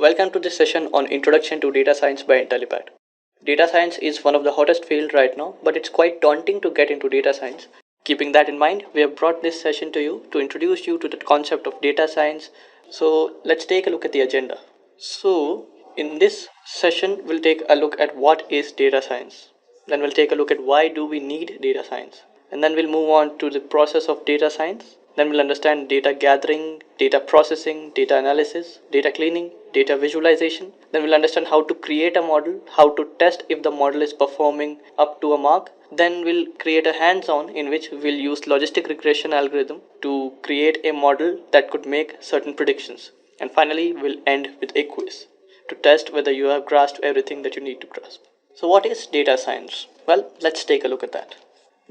Welcome to this session on Introduction to Data Science by Intellipaat. Data science is one of the hottest fields right now, but it's quite daunting to get into data science. Keeping that in mind, we have brought this session to you to introduce you to the concept of data science. So let's take a look at the agenda. So in this session, we'll take a look at what is data science. Then we'll take a look at why do we need data science. And then we'll move on to the process of data science. Then we'll understand data gathering, data processing, data analysis, data cleaning, data visualization. Then we'll understand how to create a model, how to test if the model is performing up to a mark. Then we'll create a hands-on in which we'll use logistic regression algorithm to create a model that could make certain predictions. And finally, we'll end with a quiz to test whether you have grasped everything that you need to grasp. So what is data science? Well, let's take a look at that.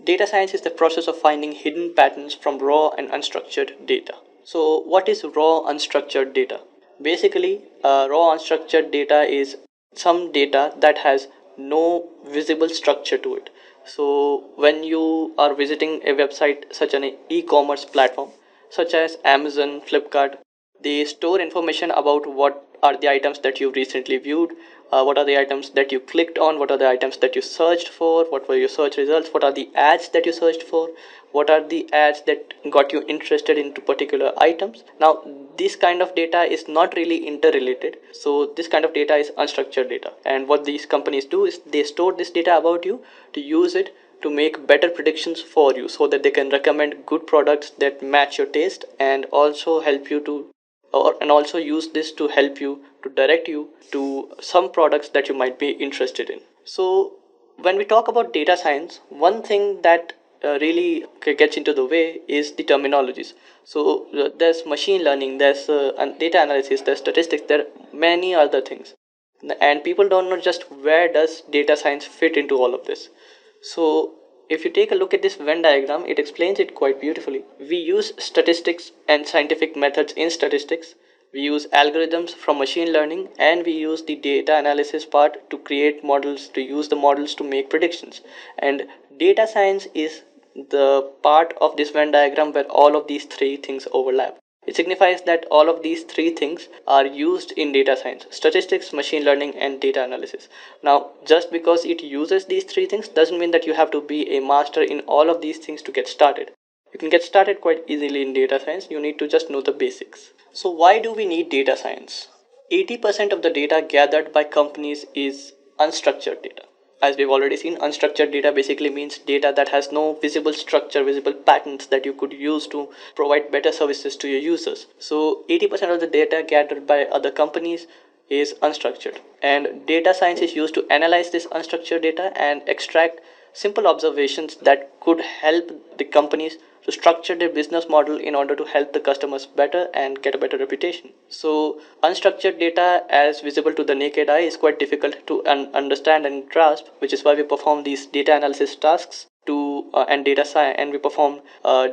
Data science is the process of finding hidden patterns from raw and unstructured data. So what is raw unstructured data? Basically, raw unstructured data is some data that has no visible structure to it. So when you are visiting a website such an e-commerce platform such as Amazon, Flipkart, they store information about what are the items that you've recently viewed, what are the items that you clicked on, what are the items that you searched for, what were your search results, what are the ads that you searched for, what are the ads that got you interested into particular items. Now this kind of data is not really interrelated, so this kind of data is unstructured data, and what these companies do is they store this data about you to use it to make better predictions for you so that they can recommend good products that match your taste and also help you to and also use this to help you to direct you to some products that you might be interested in. So when we talk about data science, one thing that really gets into the way is the terminologies. So there's machine learning, there's data analysis, there's statistics, there are many other things, and people don't know just where does data science fit into all of this. So if you take a look at this Venn diagram, it explains it quite beautifully. We use statistics and scientific methods in statistics. We use algorithms from machine learning, and we use the data analysis part to create models, to use the models to make predictions. And data science is the part of this Venn diagram where all of these three things overlap. It signifies that all of these three things are used in data science: statistics, machine learning, and data analysis. Now, just because it uses these three things doesn't mean that you have to be a master in all of these things to get started. You can get started quite easily in data science. You need to just know the basics. So, why do we need data science? 80% of the data gathered by companies is unstructured data. As we've already seen, unstructured data basically means data that has no visible structure, visible patterns that you could use to provide better services to your users. So 80% of the data gathered by other companies is unstructured, and data science is used to analyze this unstructured data and extract simple observations that could help the companies to structure their business model in order to help the customers better and get a better reputation. So unstructured data as visible to the naked eye is quite difficult to understand and grasp, which is why we perform these data analysis tasks to and data science, and we perform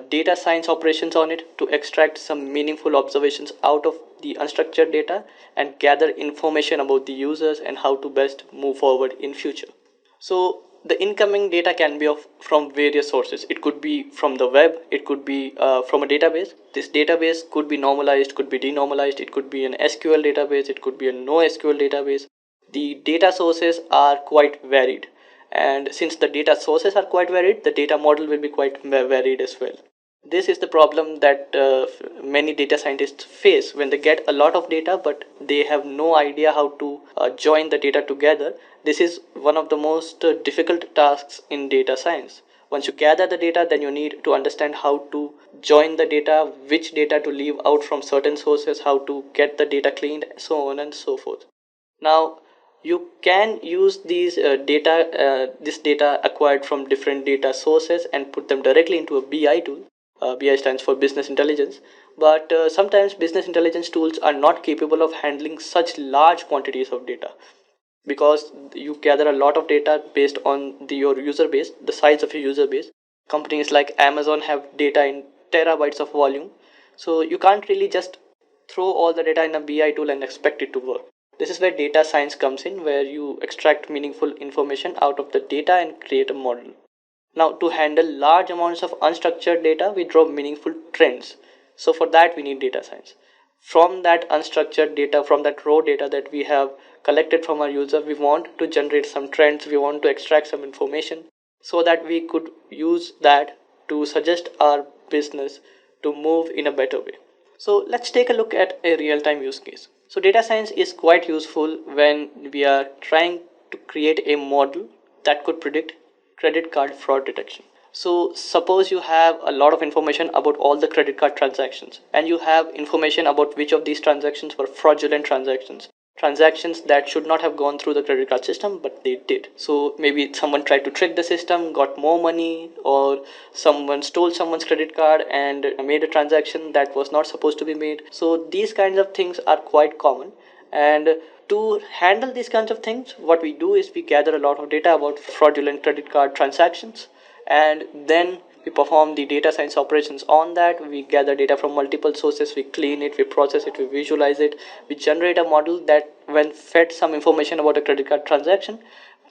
data science operations on it to extract some meaningful observations out of the unstructured data and gather information about the users and how to best move forward in future. So the incoming data can be from various sources. It could be from the web, it could be from a database. This database could be normalized, could be denormalized, it could be an SQL database, it could be a no SQL database. The data sources are quite varied, and since the data sources are quite varied, the data model will be quite varied as well. This is the problem that many data scientists face when they get a lot of data but they have no idea how to join the data together. This is one of the most difficult tasks in data science. Once you gather the data, then you need to understand how to join the data, which data to leave out from certain sources, how to get the data cleaned, so on and so forth. Now you can use this data acquired from different data sources and put them directly into a BI tool. BI stands for business intelligence, but sometimes business intelligence tools are not capable of handling such large quantities of data because you gather a lot of data based on your user base, the size of your user base. Companies like Amazon have data in terabytes of volume, so you can't really just throw all the data in a BI tool and expect it to work. This is where data science comes in, where you extract meaningful information out of the data and create a model. Now, to handle large amounts of unstructured data, we draw meaningful trends. So for that, we need data science. from that unstructured data, from that raw data that we have collected from our user, we want to generate some trends, we want to extract some information so that we could use that to suggest our business to move in a better way. So let's take a look at a real-time use case. So data science is quite useful when we are trying to create a model that could predict credit card fraud detection. So suppose you have a lot of information about all the credit card transactions, and you have information about which of these transactions were fraudulent transactions that should not have gone through the credit card system but they did. So maybe someone tried to trick the system, got more money, or someone stole someone's credit card and made a transaction that was not supposed to be made. So these kinds of things are quite common, and to handle these kinds of things, what we do is we gather a lot of data about fraudulent credit card transactions, and then we perform the data science operations on that. We gather data from multiple sources, we clean it, we process it, we visualize it, we generate a model that, when fed some information about a credit card transaction,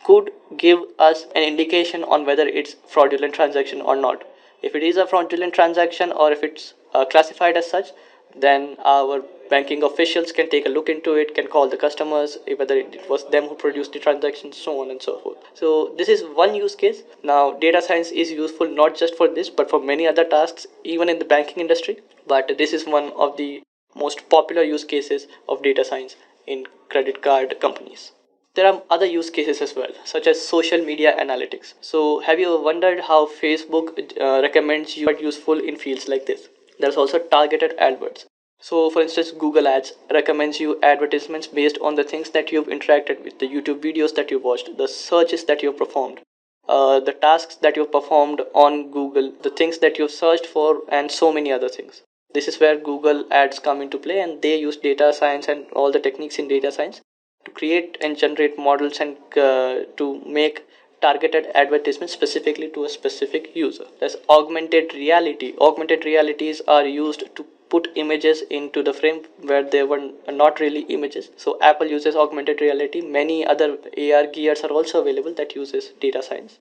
could give us an indication on whether it's fraudulent transaction or not. If it is a fraudulent transaction, or if it's classified as such, then our banking officials can take a look into it, can call the customers, whether it was them who produced the transaction, so on and so forth. So this is one use case. Now data science is useful not just for this but for many other tasks, even in the banking industry, but this is one of the most popular use cases of data science in credit card companies. There are other use cases as well, such as social media analytics. So have you wondered how Facebook recommends you are useful in fields like this? There's also targeted adverts. So for instance, Google Ads recommends you advertisements based on the things that you've interacted with, the YouTube videos that you watched, the searches that you've performed, the tasks that you've performed on Google, the things that you've searched for, and so many other things. This is where Google Ads come into play, and they use data science and all the techniques in data science to create and generate models and to make targeted advertisements specifically to a specific user. There's augmented reality. Augmented realities are used to put images into the frame where they were not really images. So Apple uses augmented reality. Many other AR gears are also available that uses data science.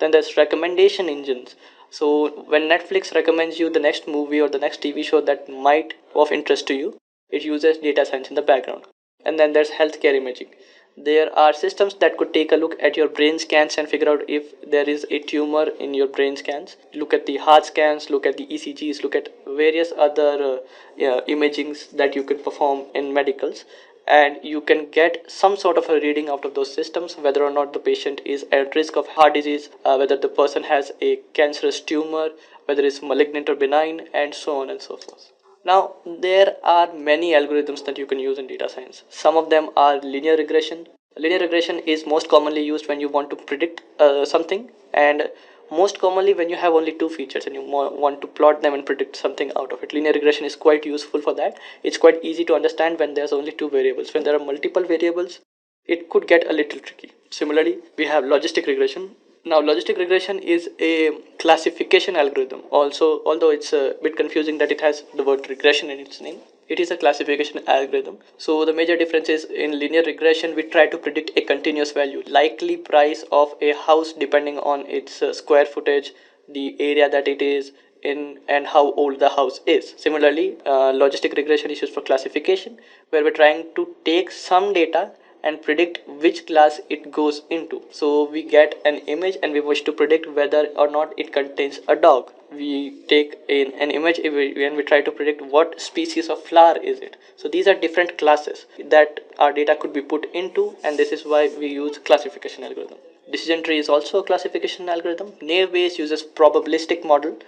Then there's recommendation engines. So when Netflix recommends you the next movie or the next TV show that might of interest to you, it uses data science in the background. And then there's healthcare imaging. There are systems that could take a look at your brain scans and figure out if there is a tumor in your brain scans. Look at the heart scans, look at the ECGs, look at various other imagings that you can perform in medicals, and you can get some sort of a reading out of those systems, whether or not the patient is at risk of heart disease, whether the person has a cancerous tumor, whether it's malignant or benign, and so on and so forth. Now, there are many algorithms that you can use in data science. Some of them are linear regression. Linear regression is most commonly used when you want to predict something, and most commonly when you have only two features and you want to plot them and predict something out of it. Linear regression is quite useful for that. It's quite easy to understand when there's only two variables. When there are multiple variables, it could get a little tricky. Similarly, we have logistic regression. Now, logistic regression is a classification algorithm. Also, although it's a bit confusing that it has the word regression in its name, it is a classification algorithm. So the major difference is, in linear regression, we try to predict a continuous value, likely price of a house depending on its square footage, the area that it is in, and how old the house is. Similarly, logistic regression is used for classification, where we're trying to take some data and predict which class it goes into. So we get an image and we wish to predict whether or not it contains a dog. We take an image and we try to predict what species of flower is it. So these are different classes that our data could be put into, and this is why we use classification algorithm. Decision tree is also a classification algorithm. Naive Bayes uses probabilistic model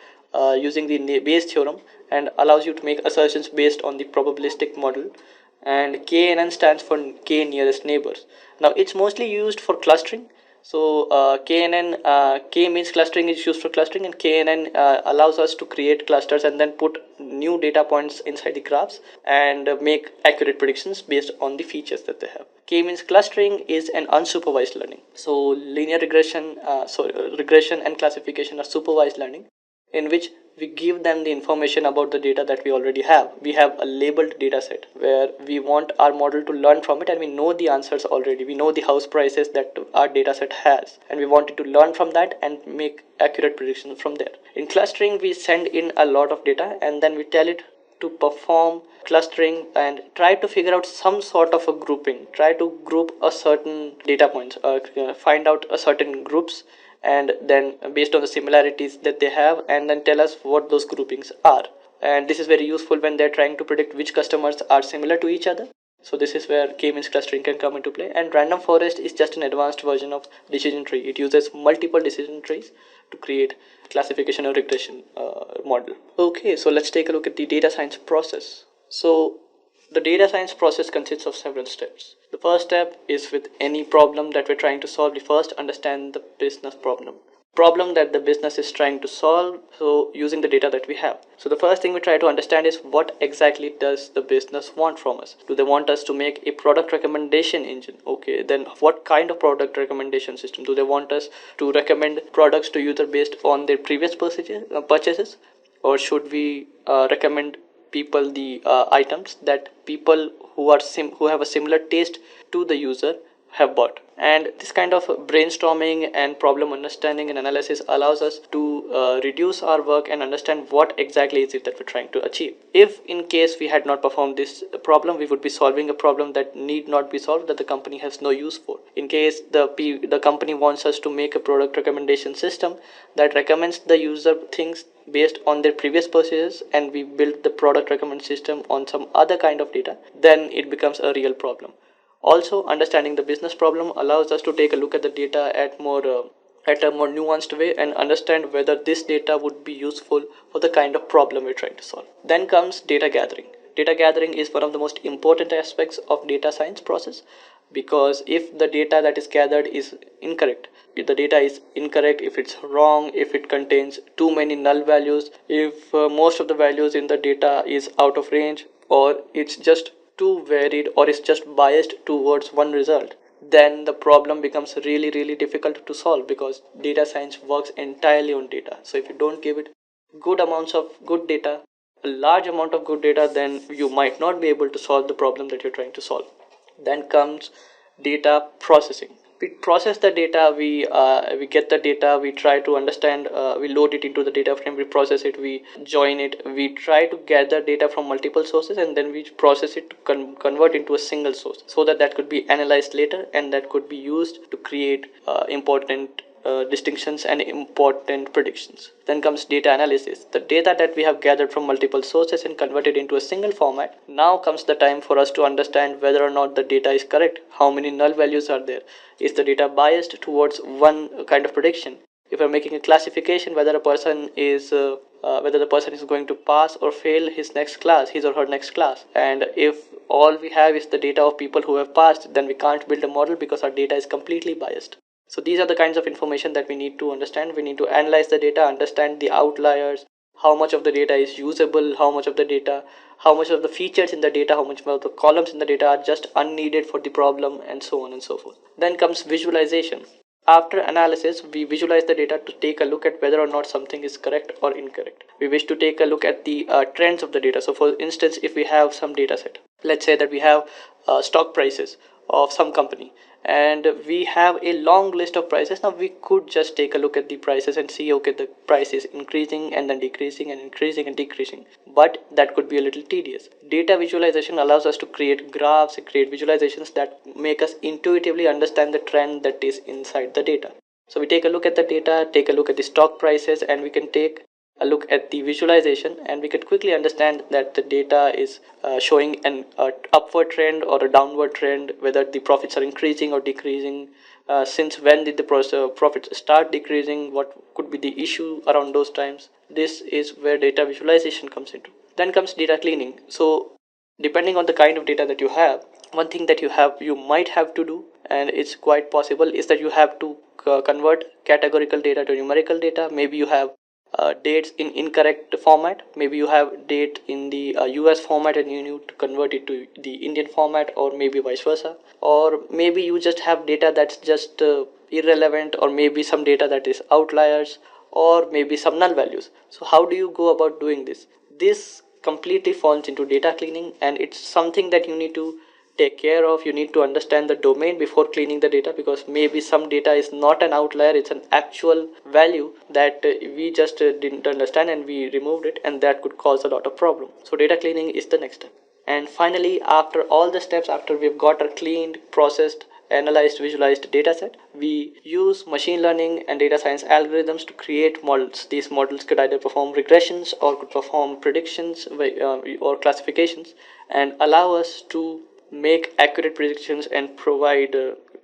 using the Bayes theorem, and allows you to make assertions based on the probabilistic model. And KNN stands for K nearest neighbors. Now it's mostly used for clustering. So K means clustering is used for clustering, and KNN allows us to create clusters and then put new data points inside the graphs and make accurate predictions based on the features that they have. K means clustering is an unsupervised learning. So linear regression, regression and classification are supervised learning, in which we give them the information about the data that we already have. We have a labeled data set where we want our model to learn from it, and we know the answers already. We know the house prices that our data set has, and we want it to learn from that and make accurate predictions from there. In clustering, we send in a lot of data and then we tell it to perform clustering and try to figure out some sort of a grouping, try to group a certain data points, find out a certain groups, and then based on the similarities that they have, and then tell us what those groupings are. And this is very useful when they're trying to predict which customers are similar to each other. So this is where k-means clustering can come into play. And random forest is just an advanced version of decision tree. It uses multiple decision trees to create classification or regression model. Okay, so let's take a look at the data science process. So the data science process consists of several steps. The first step is with any problem that we're trying to solve, we first understand the business problem that the business is trying to solve, so using the data that we have. So the first thing we try to understand is what exactly does the business want from us. Do they want us to make a product recommendation engine? Okay, then what kind of product recommendation system? Do they want us to recommend products to user based on their previous purchases, or should we recommend people the items that people who have a similar taste to the user have bought? And this kind of brainstorming and problem understanding and analysis allows us to reduce our work and understand what exactly is it that we're trying to achieve. If in case we had not performed this problem, we would be solving a problem that need not be solved, that the company has no use for. In case the company wants us to make a product recommendation system that recommends the user things based on their previous purchases, and we build the product recommend system on some other kind of data, then it becomes a real problem. Also, understanding the business problem allows us to take a look at the data at a more nuanced way and understand whether this data would be useful for the kind of problem we're trying to solve. Then comes data gathering. Data gathering is one of the most important aspects of data science process, because if the data that is gathered is incorrect, if the data is incorrect, if it's wrong, if it contains too many null values, if most of the values in the data is out of range, or it's just too varied, or is just biased towards one result, then the problem becomes really difficult to solve, because data science works entirely on data. So if you don't give it good amounts of good data, a large amount of good data, then you might not be able to solve the problem that you're trying to solve. Then comes data processing. We process the data, we get the data, we try to understand, we load it into the data frame, we process it, we join it, we try to gather data from multiple sources, and then we process it to convert into a single source, so that could be analyzed later, and that could be used to create important distinctions and important predictions. Then comes data analysis. The data that we have gathered from multiple sources and converted into a single format. Now comes the time for us to understand whether or not the data is correct. How many null values are there? Is the data biased towards one kind of prediction? If we're making a classification whether the person is going to pass or fail his or her next class, and if all we have is the data of people who have passed, then we can't build a model because our data is completely biased. So these are the kinds of information that we need to understand. We need to analyze the data, understand the outliers, how much of the data is usable, how much of the features in the data, how much of the columns in the data are just unneeded for the problem, and so on and so forth. Then comes visualization. After analysis, we visualize the data to take a look at whether or not something is correct or incorrect. We wish to take a look at the trends of the data. So for instance, if we have some data set, let's say that we have stock prices of some company, and we have a long list of prices. Now we could just take a look at the prices and see, okay, the price is increasing and then decreasing and increasing and decreasing, but that could be a little tedious. Data visualization allows us to create graphs and create visualizations that make us intuitively understand the trend that is inside the data. So we take a look at the data, take a look at the stock prices, and we can take a look at the visualization, and we can quickly understand that the data is showing an upward trend or a downward trend, whether the profits are increasing or decreasing, since when did the profits start decreasing, what could be the issue around those times. This is where data visualization comes into. Then comes data cleaning. So depending on the kind of data that you have, one thing that you might have to do, and it's quite possible, is that you have to convert categorical data to numerical data. Maybe you have dates in incorrect format, maybe you have date in the US format and you need to convert it to the Indian format, or maybe vice versa, or maybe you just have data that's just irrelevant, or maybe some data that is outliers, or maybe some null values. So how do you go about doing this? This completely falls into data cleaning, and it's something that you need to take care of. You need to understand the domain before cleaning the data, because maybe some data is not an outlier, it's an actual value that we just didn't understand and we removed it, and that could cause a lot of problem. So data cleaning is the next step. And finally, after all the steps, after we've got a cleaned, processed, analyzed, visualized data set, we use machine learning and data science algorithms to create models. These models could either perform regressions or could perform predictions or classifications, and allow us to make accurate predictions and provide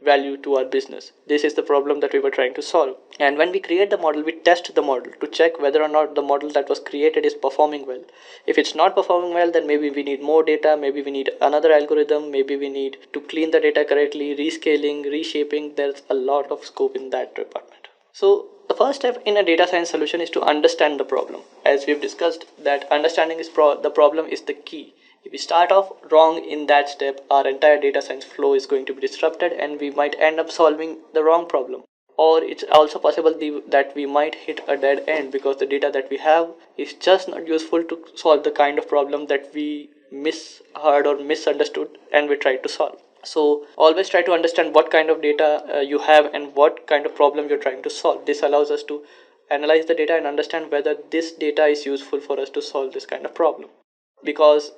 value to our business. This is the problem that we were trying to solve. And when we create the model, we test the model to check whether or not the model that was created is performing well. If it's not performing well, then maybe we need more data, maybe we need another algorithm, maybe we need to clean the data correctly, rescaling, reshaping. There's a lot of scope in that department. So the first step in a data science solution is to understand the problem. As we've discussed, that understanding is the problem is the key. If we start off wrong in that step, our entire data science flow is going to be disrupted and we might end up solving the wrong problem. Or it's also possible that we might hit a dead end because the data that we have is just not useful to solve the kind of problem that we misheard or misunderstood and we tried to solve. So always try to understand what kind of data you have and what kind of problem you're trying to solve. This allows us to analyze the data and understand whether this data is useful for us to solve this kind of problem. Because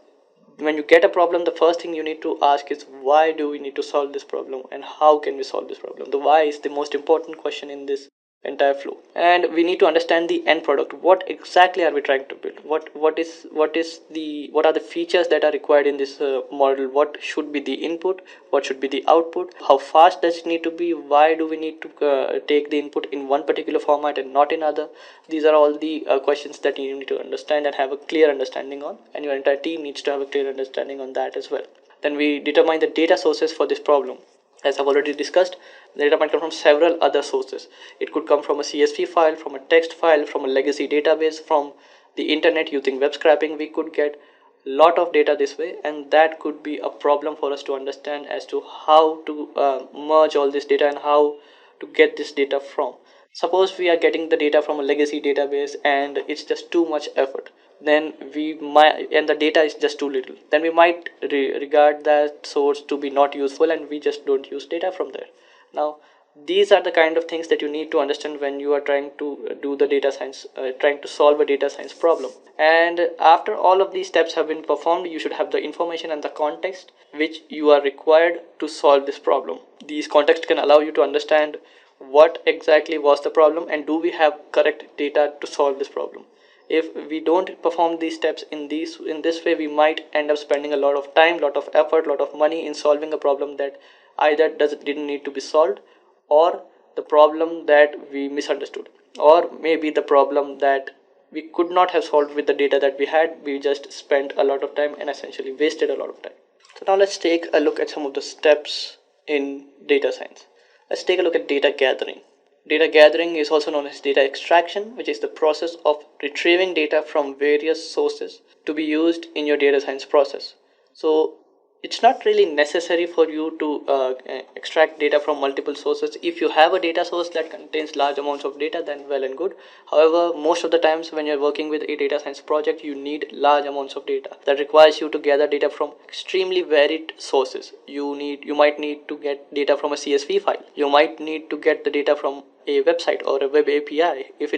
when you get a problem, the first thing you need to ask is, why do we need to solve this problem and how can we solve this problem? The why is the most important question in this entire flow. And we need to understand the end product. What exactly are we trying to build? What are the features that are required in this model? What should be the input? What should be the output? How fast does it need to be? Why do we need to take the input in one particular format and not in other? These are all the questions that you need to understand and have a clear understanding on, and your entire team needs to have a clear understanding on that as well. Then we determine the data sources for this problem. As I've already discussed, the data might come from several other sources. It could come from a CSV file, from a text file, from a legacy database, from the internet. Using web scraping, we could get a lot of data this way, and that could be a problem for us to understand as to how to merge all this data and how to get this data from. Suppose we are getting the data from a legacy database and it's just too much effort, then we might, and the data is just too little, then we might regard that source to be not useful and we just don't use data from there. Now these are the kind of things that you need to understand when you are trying to do the data science, trying to solve a data science problem. And after all of these steps have been performed, you should have the information and the context which you are required to solve this problem. These contexts can allow you to understand what exactly was the problem and do we have correct data to solve this problem. If we don't perform these steps in this way, we might end up spending a lot of time, lot of effort, lot of money in solving a problem that either didn't need to be solved, or the problem that we misunderstood, or maybe the problem that we could not have solved with the data that we had. We just spent a lot of time and essentially wasted a lot of time. So now let's take a look at some of the steps in data science. Let's take a look at data gathering. Data gathering is also known as data extraction, which is the process of retrieving data from various sources to be used in your data science process. So it's not really necessary for you to extract data from multiple sources. If you have a data source that contains large amounts of data, then well and good. However, most of the times when you're working with a data science project, you need large amounts of data. That requires you to gather data from extremely varied sources. You might need to get data from a CSV file. You might need to get the data from a website or a web API. If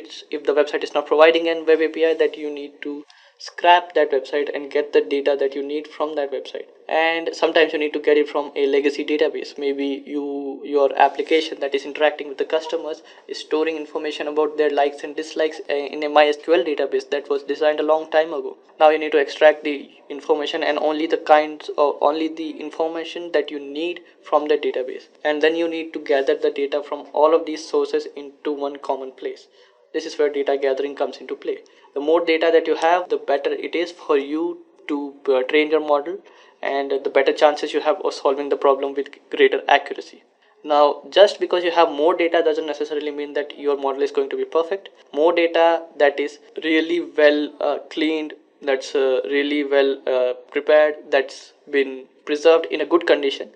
the website is not providing a web API, that you need to scrap that website and get the data that you need from that website. And sometimes you need to get it from a legacy database. Maybe your application that is interacting with the customers is storing information about their likes and dislikes in a MySQL database that was designed a long time ago. Now you need to extract the information and only the information that you need from the database, and then you need to gather the data from all of these sources into one common place. This is where data gathering comes into play. The more data that you have, the better it is for you to train your model, and the better chances you have of solving the problem with greater accuracy. Now, just because you have more data doesn't necessarily mean that your model is going to be perfect. More data that is really well cleaned, that's really well prepared, that's been preserved in a good condition,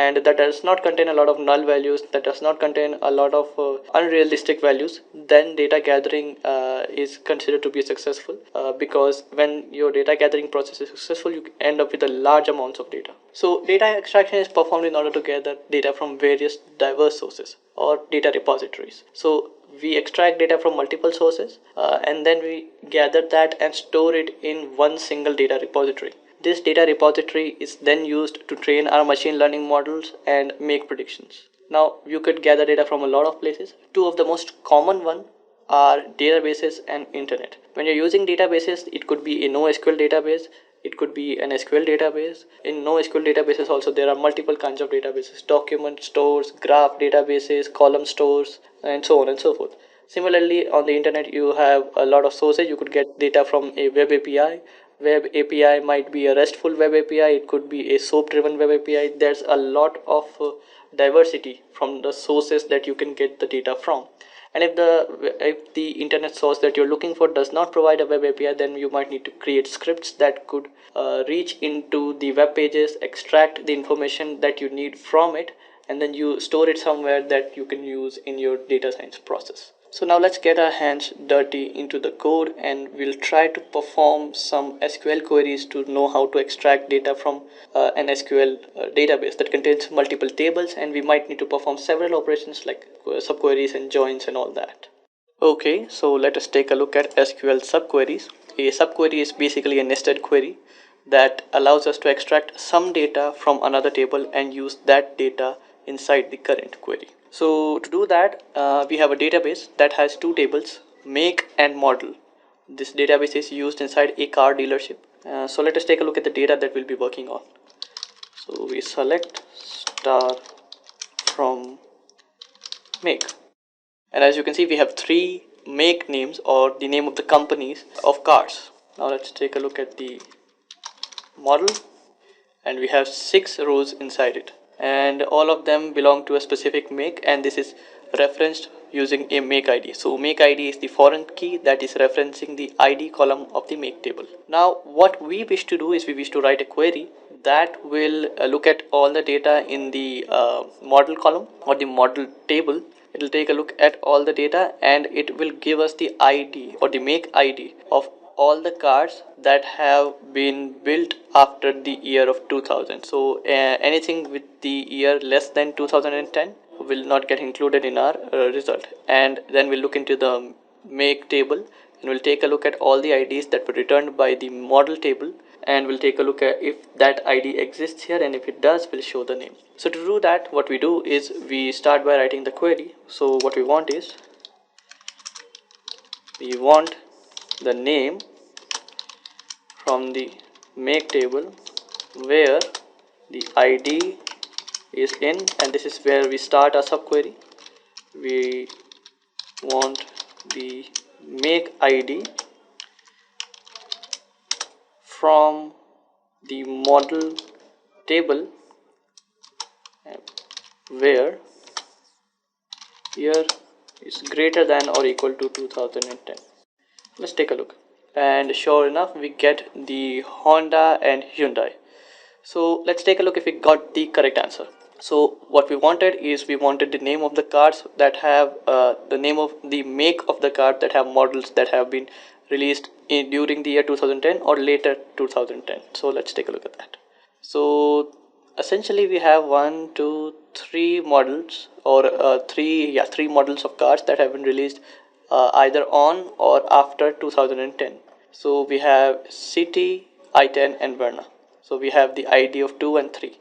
and that does not contain a lot of null values, that does not contain a lot of unrealistic values, then data gathering is considered to be successful, because when your data gathering process is successful, you end up with a large amounts of data. So data extraction is performed in order to gather data from various diverse sources or data repositories. So we extract data from multiple sources, and then we gather that and store it in one single data repository. This data repository is then used to train our machine learning models and make predictions. Now, you could gather data from a lot of places. Two of the most common one are databases and internet. When you're using databases, it could be a NoSQL database, it could be an SQL database. In NoSQL databases also there are multiple kinds of databases: document stores, graph databases, column stores, and so on and so forth. Similarly, on the internet you have a lot of sources. You could get data from a web API. Web API might be a RESTful web API, it could be a SOAP driven web API. There's a lot of diversity from the sources that you can get the data from. And if the internet source that you're looking for does not provide a web API, then you might need to create scripts that could reach into the web pages, extract the information that you need from it, and then you store it somewhere that you can use in your data science process. So now let's get our hands dirty into the code, and we'll try to perform some SQL queries to know how to extract data from an SQL database that contains multiple tables, and we might need to perform several operations like subqueries and joins and all that. Okay, so let us take a look at SQL subqueries. A subquery is basically a nested query that allows us to extract some data from another table and use that data inside the current query. So to do that, we have a database that has two tables, make and model. This database is used inside a car dealership. So let us take a look at the data that we'll be working on. So we select star from make, and as you can see we have three make names, or the name of the companies of cars. Now let's take a look at the model, and we have 6 rows inside it, and all of them belong to a specific make, and this is referenced using a make ID. So make ID is the foreign key that is referencing the ID column of the make table. Now what we wish to do is we wish to write a query that will look at all the data in the model column or the model table. It will take a look at all the data, and it will give us the ID or the make ID of all the cars that have been built after the year of 2000. So anything with the year less than 2010 will not get included in our result. And then we'll look into the make table, and we'll take a look at all the IDs that were returned by the model table, and we'll take a look at if that ID exists here, and if it does, we'll show the name. So to do that, what we do is we start by writing the query. So what we want is we want the name from the make table where the ID is in, and this is where we start our subquery. We want the make ID from the model table where year is greater than or equal to 2010. Let's take a look, and sure enough we get the Honda and Hyundai. So let's take a look if we got the correct answer. So what we wanted is we wanted the name of the cars that have the name of the make of the car that have models that have been released during the year 2010 or later 2010. So let's take a look at that. So essentially we have 3 models, or three models of cars that have been released either on or after 2010. So we have City, i10 and Verna. So we have the ID of 2 and 3,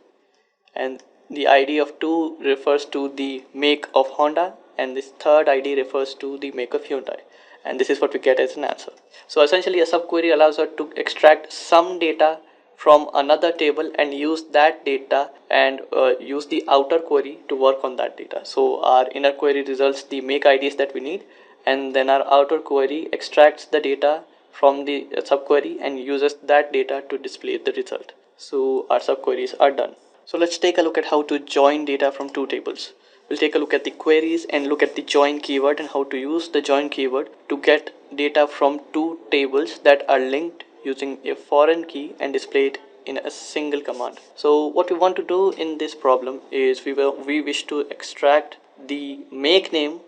and the ID of 2 refers to the make of Honda, and this third ID refers to the make of Hyundai, and this is what we get as an answer. So essentially a subquery allows us to extract some data from another table and use that data and use the outer query to work on that data. So our inner query results the make IDs that we need, and then our outer query extracts the data from the subquery and uses that data to display the result. So our subqueries are done. So let's take a look at how to join data from two tables. We'll take a look at the queries and look at the join keyword and how to use the join keyword to get data from two tables that are linked using a foreign key and display it in a single command. So what we want to do in this problem is we wish to extract the make name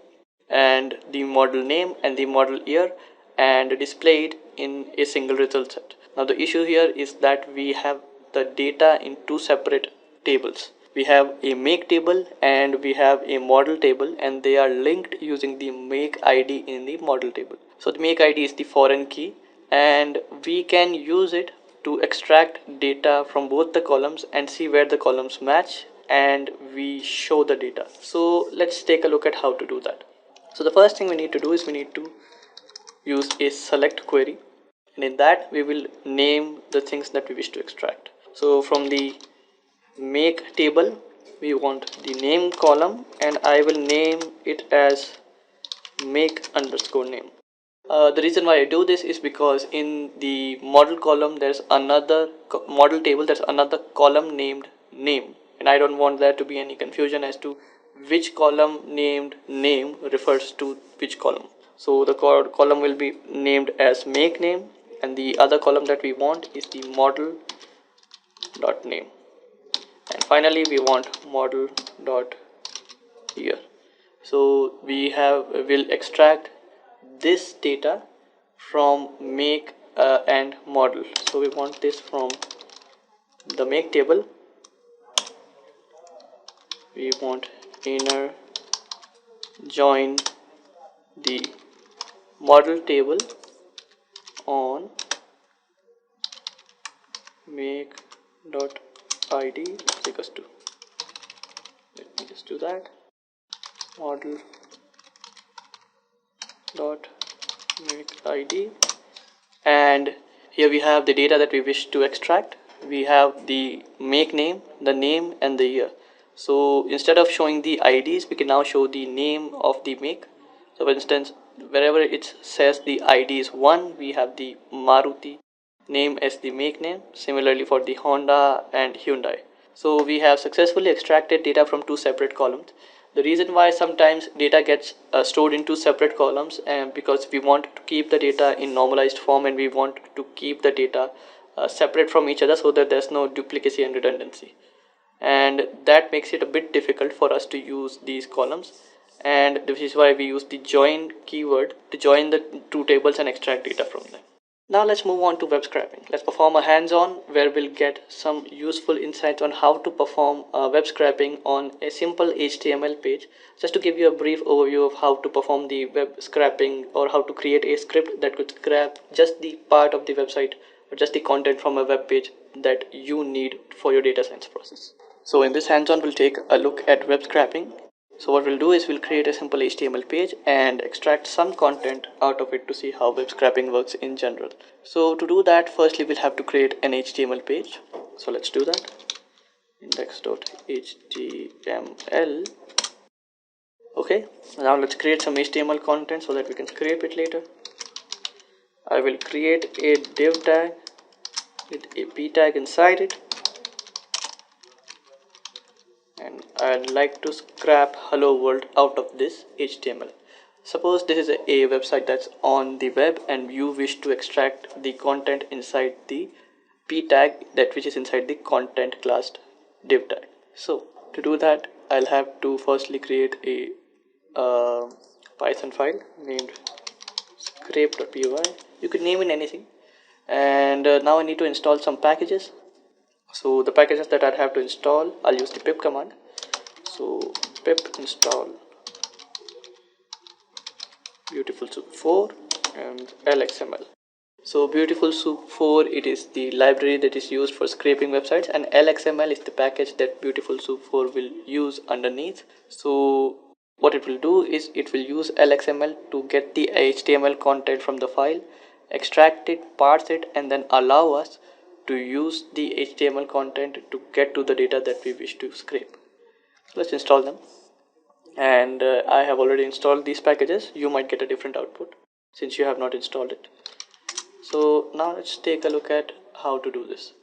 and the model name and the model year and display it in a single result set. Now the issue here is that we have the data in two separate tables. We have a make table and we have a model table, and they are linked using the make ID in the model table. So the make ID is the foreign key, and we can use it to extract data from both the columns and see where the columns match, and we show the data. So let's take a look at how to do that. So the first thing we need to do is we need to use a select query, and in that we will name the things that we wish to extract. So from the make table we want the name column, and I will name it as make underscore name. The reason why I do this is because in the model column there's another model table, there's another column named name, and I don't want there to be any confusion as to which column named name refers to which column. So the column will be named as make name, and the other column that we want is the model dot name, and finally we want model dot year. So will extract this data from make and model. So we want this from the make table. We want inner join the model table on make dot id is equals to, let me just do that, model dot make id, and here we have the data that we wish to extract. We have the make name, the name, and the year. So instead of showing the IDs, we can now show the name of the make. So for instance, wherever it says the ID is 1, we have the Maruti name as the make name. Similarly for the Honda and Hyundai. So we have successfully extracted data from two separate columns. The reason why sometimes data gets stored in two separate columns, and because we want to keep the data in normalized form, and we want to keep the data separate from each other so that there's no duplicacy and redundancy, and that makes it a bit difficult for us to use these columns, and this is why we use the join keyword to join the two tables and extract data from them. Now let's move on to web scraping. Let's perform a hands-on where we'll get some useful insights on how to perform web scraping on a simple HTML page. Just to give you a brief overview of how to perform the web scraping, or how to create a script that could scrap just the part of the website or just the content from a web page that you need for your data science process. So in this hands-on we'll take a look at web scraping. So what we'll do is we'll create a simple HTML page and extract some content out of it to see how web scraping works in general. So to do that, firstly we'll have to create an HTML page. So let's do that. Index.html. Okay, now let's create some HTML content so that we can scrape it later. I will create a div tag with a p tag inside it, and I'd like to scrap hello world out of this HTML. Suppose this is a website that's on the web and you wish to extract the content inside the p tag, that which is inside the content class div tag. So to do that, I'll have to firstly create a Python file named scrape.py. You could name it anything, and now I need to install some packages. So the packages that I'd have to install, I'll use the pip command. So pip install Beautiful Soup 4 and LXML. So Beautiful Soup 4, it is the library that is used for scraping websites, and LXML is the package that Beautiful Soup 4 will use underneath. So what it will do is it will use LXML to get the HTML content from the file, extract it, parse it, and then allow us to use the HTML content to get to the data that we wish to scrape. So let's install them. And I have already installed these packages. You might get a different output since you have not installed it. So now let's take a look at how to do this.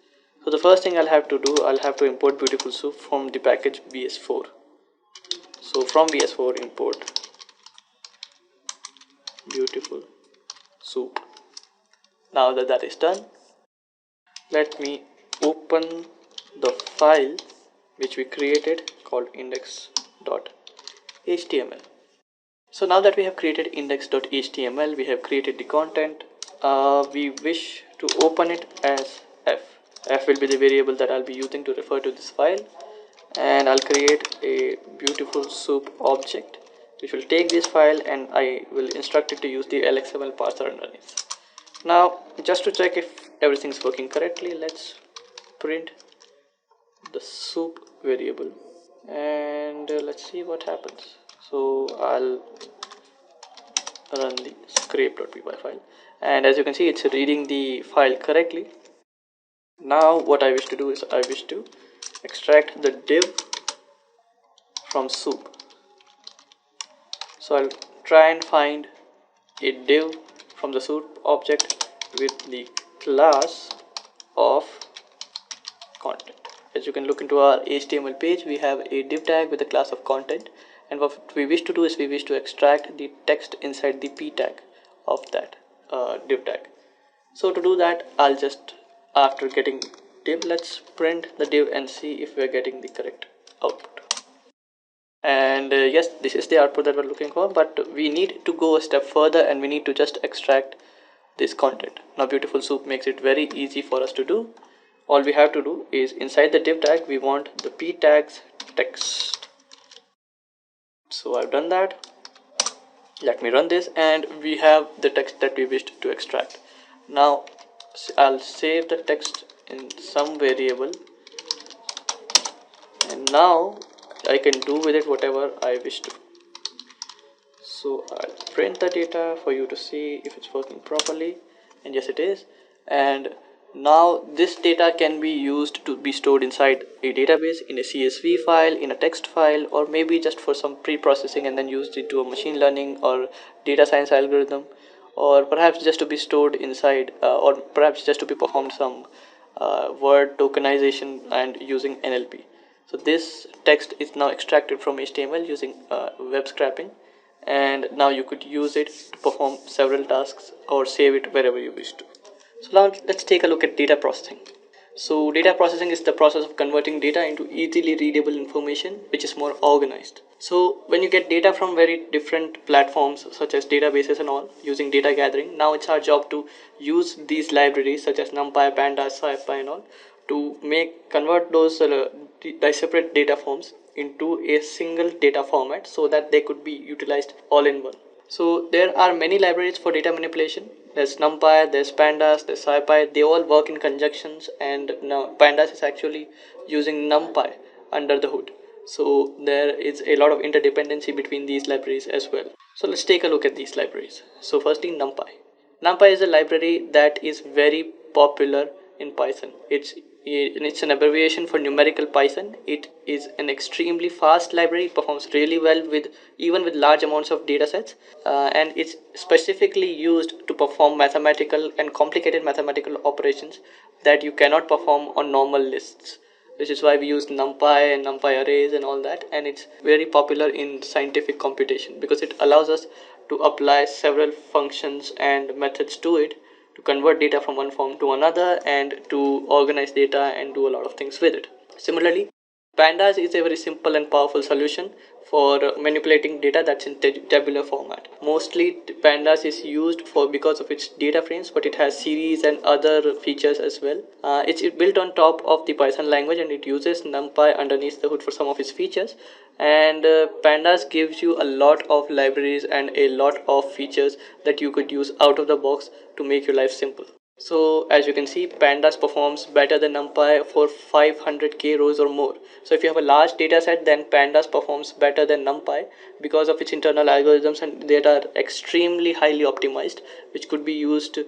So the first thing I'll have to do, I'll have to import Beautiful Soup from the package bs4. So from bs4 import Beautiful Soup. Now that is done, let me open the file which we created called index.html. So now that we have created index.html, we have created the content. We wish to open it as f. F will be the variable that I'll be using to refer to this file, and I'll create a beautiful soup object which will take this file, and I will instruct it to use the LXML parser underneath. Now, just to check if everything's working correctly, let's print the soup variable, and let's see what happens. So I'll run the scrape.py file, and as you can see, it's reading the file correctly. Now what I wish to do is I wish to extract the div from soup. So I'll try and find a div from the soup object with the class of content. As you can look into our HTML page, we have a div tag with the class of content, and what we wish to do is we wish to extract the text inside the p tag of that div tag. So to do that, I'll just, after getting div, let's print the div and see if we're getting the correct output. And yes, this is the output that we're looking for, but we need to go a step further and we need to just extract this content. Now beautiful soup makes it very easy for us to do. All we have to do is inside the div tag we want the p tags text. So I've done that. Let me run this, and we have the text that we wished to extract. Now I'll save the text in some variable, and now I can do with it whatever I wish to. So I'll print the data for you to see if it's working properly, and yes it is. And now this data can be used to be stored inside a database, in a CSV file, in a text file, or maybe just for some pre-processing and then used into a machine learning or data science algorithm, or perhaps just to be stored inside or perhaps just to be performed some word tokenization and using NLP. So this text is now extracted from HTML using web scraping, and now you could use it to perform several tasks or save it wherever you wish to. So now let's take a look at data processing. So data processing is the process of converting data into easily readable information which is more organized. So when you get data from very different platforms such as databases and all using data gathering, now it's our job to use these libraries such as Numpy, Pandas, SciPy and all to convert those separate data forms into a single data format so that they could be utilized all in one. So there are many libraries for data manipulation. There's Numpy, there's Pandas, there's SciPy. They all work in conjunctions, and now Pandas is actually using Numpy under the hood. So there is a lot of interdependency between these libraries as well. So let's take a look at these libraries. So firstly, Numpy. Numpy is a library that is very popular in Python. It's an abbreviation for numerical Python. It is an extremely fast library. It performs really well with even with large amounts of data sets, and it's specifically used to perform mathematical and complicated mathematical operations that you cannot perform on normal lists, which is why we use Numpy and Numpy arrays and all that. And it's very popular in scientific computation because it allows us to apply several functions and methods to it to convert data from one form to another and to organize data and do a lot of things with it. Similarly, Pandas is a very simple and powerful solution for manipulating data that's in tabular format. Mostly Pandas is used for because of its data frames, but it has series and other features as well. It's built on top of the Python language, and it uses Numpy underneath the hood for some of its features. And Pandas gives you a lot of libraries and a lot of features that you could use out of the box to make your life simple. So as you can see, Pandas performs better than Numpy for 500k rows or more. So if you have a large data set, then Pandas performs better than Numpy because of its internal algorithms, and they are extremely highly optimized, which could be used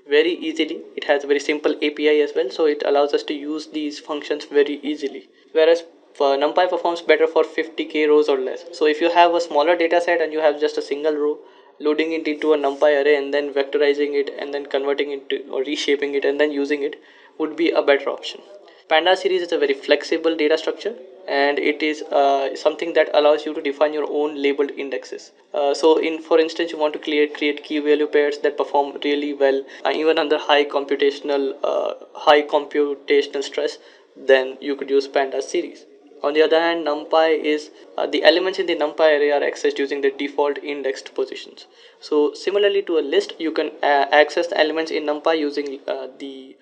very easily. It has a very simple API as well, so it allows us to use these functions very easily. Whereas Numpy performs better for 50k rows or less. So if you have a smaller data set and you have just a single row, loading it into a Numpy array and then vectorizing it and then converting it to, or reshaping it and then using it would be a better option. Pandas series is a very flexible data structure, and it is something that allows you to define your own labeled indexes. For instance, you want to create key value pairs that perform really well even under high computational stress. Then you could use Pandas series. On the other hand, NumPy is the elements in the NumPy array are accessed using the default indexed positions. So similarly to a list, you can access the elements in NumPy using the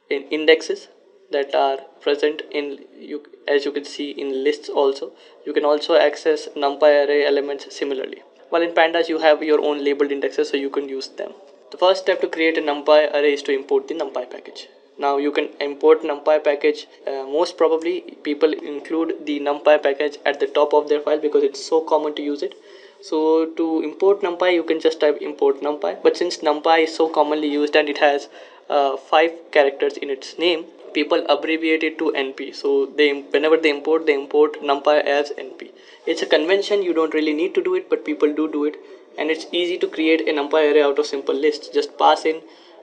indexes that are present in you, as you can see in lists. Also, you can also access NumPy array elements similarly, while in Pandas you have your own labeled indexes, so you can use them. The first step to create a NumPy array is to import the NumPy package. Now you can import NumPy package. Most probably people include the NumPy package at the top of their file because it's so common to use it. So to import NumPy, you can just type import NumPy. But since NumPy is so commonly used and it has 5 characters in its name, people abbreviate it to NP. So whenever they import NumPy as NP. It's a convention. You don't really need to do it, but people do it, and it's easy to create a NumPy array out of simple lists. Just pass in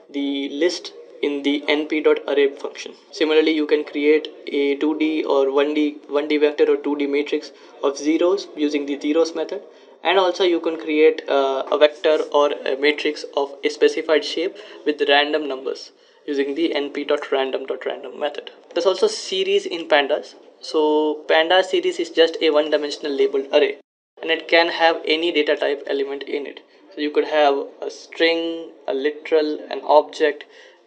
the list in the np.array function. Similarly, you can create a 2D or 1D vector or 2D matrix of zeros using the zeros method, and also you can create a vector or a matrix of a specified shape with random numbers using the np.random.random method. There's also series in Pandas. So Pandas series is just a one-dimensional labeled array, and it can have any data type element in it. So you could have a string, a literal, an object.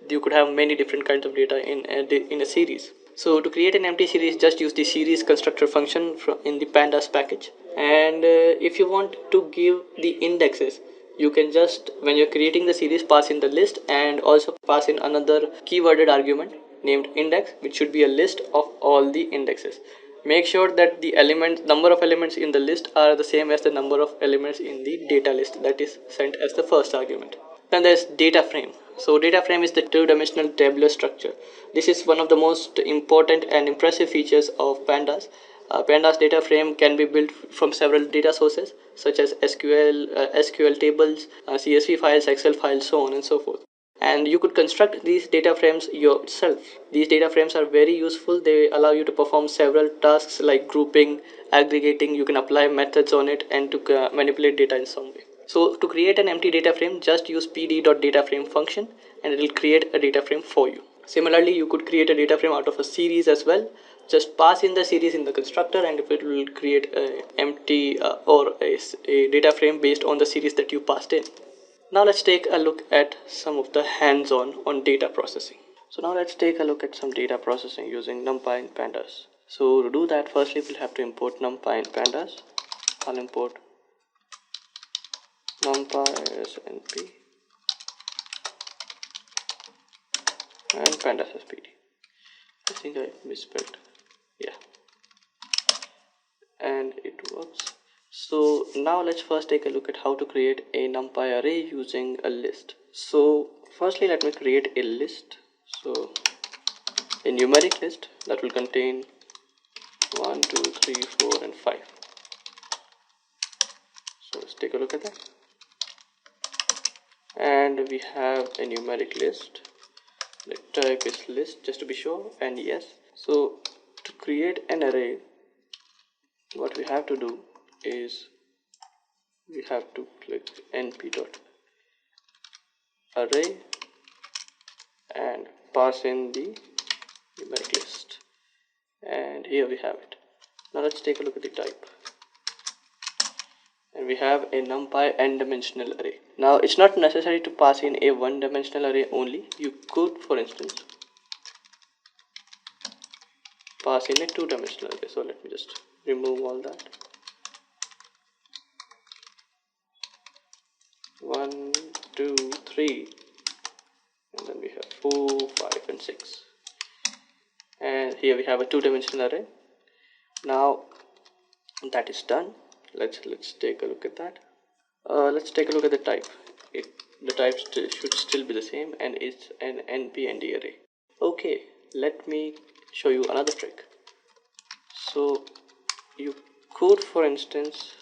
You could have many different kinds of data in a series. So to create an empty series, just use the series constructor function in the Pandas package. And if you want to give the indexes, you can just, when you're creating the series, pass in the list and also pass in another keyworded argument named index, which should be a list of all the indexes. Make sure that the number of elements in the list are the same as the number of elements in the data list that is sent as the first argument. Then there's data frame. So data frame is the two-dimensional tabular structure. This is one of the most important and impressive features of Pandas. Pandas data frame can be built from several data sources such as SQL tables, CSV files, Excel files, so on and so forth. And you could construct these data frames yourself. These data frames are very useful. They allow you to perform several tasks like grouping, aggregating. You can apply methods on it and to manipulate data in some way. So to create an empty data frame, just use pd.dataframe function and it will create a data frame for you. Similarly, you could create a data frame out of a series as well. Just pass in the series in the constructor and it will create an empty or a data frame based on the series that you passed in. Now let's take a look at some of the hands-on on data processing. So now let's take a look at some data processing using NumPy in Pandas. So to do that, firstly we'll have to import NumPy in Pandas. I'll import NumPy as NP and Pandas as PD. I think I misspelled. Yeah, and it works. So now let's first take a look at how to create a NumPy array using a list. So firstly, let me create a list. So a numeric list that will contain 1, 2, 3, 4 and 5. So let's take a look at that. And we have a numeric list. The type is list just to be sure, and yes. So to create an array, what we have to do is we have to click np.array and pass in the numeric list, and here we have it. Now let's take a look at the type, and we have a NumPy n-dimensional array. Now it's not necessary to pass in a one-dimensional array only. You could, for instance, pass in a two-dimensional array. So let me just remove all that. 1, 2, 3, and then we have 4, 5 and 6, and here we have a two-dimensional array. Now that is done, let's take a look at that. Let's take a look at the type. The type should still be the same, and it's an NP&D array. Okay, let me show you another trick. So you could, for instance,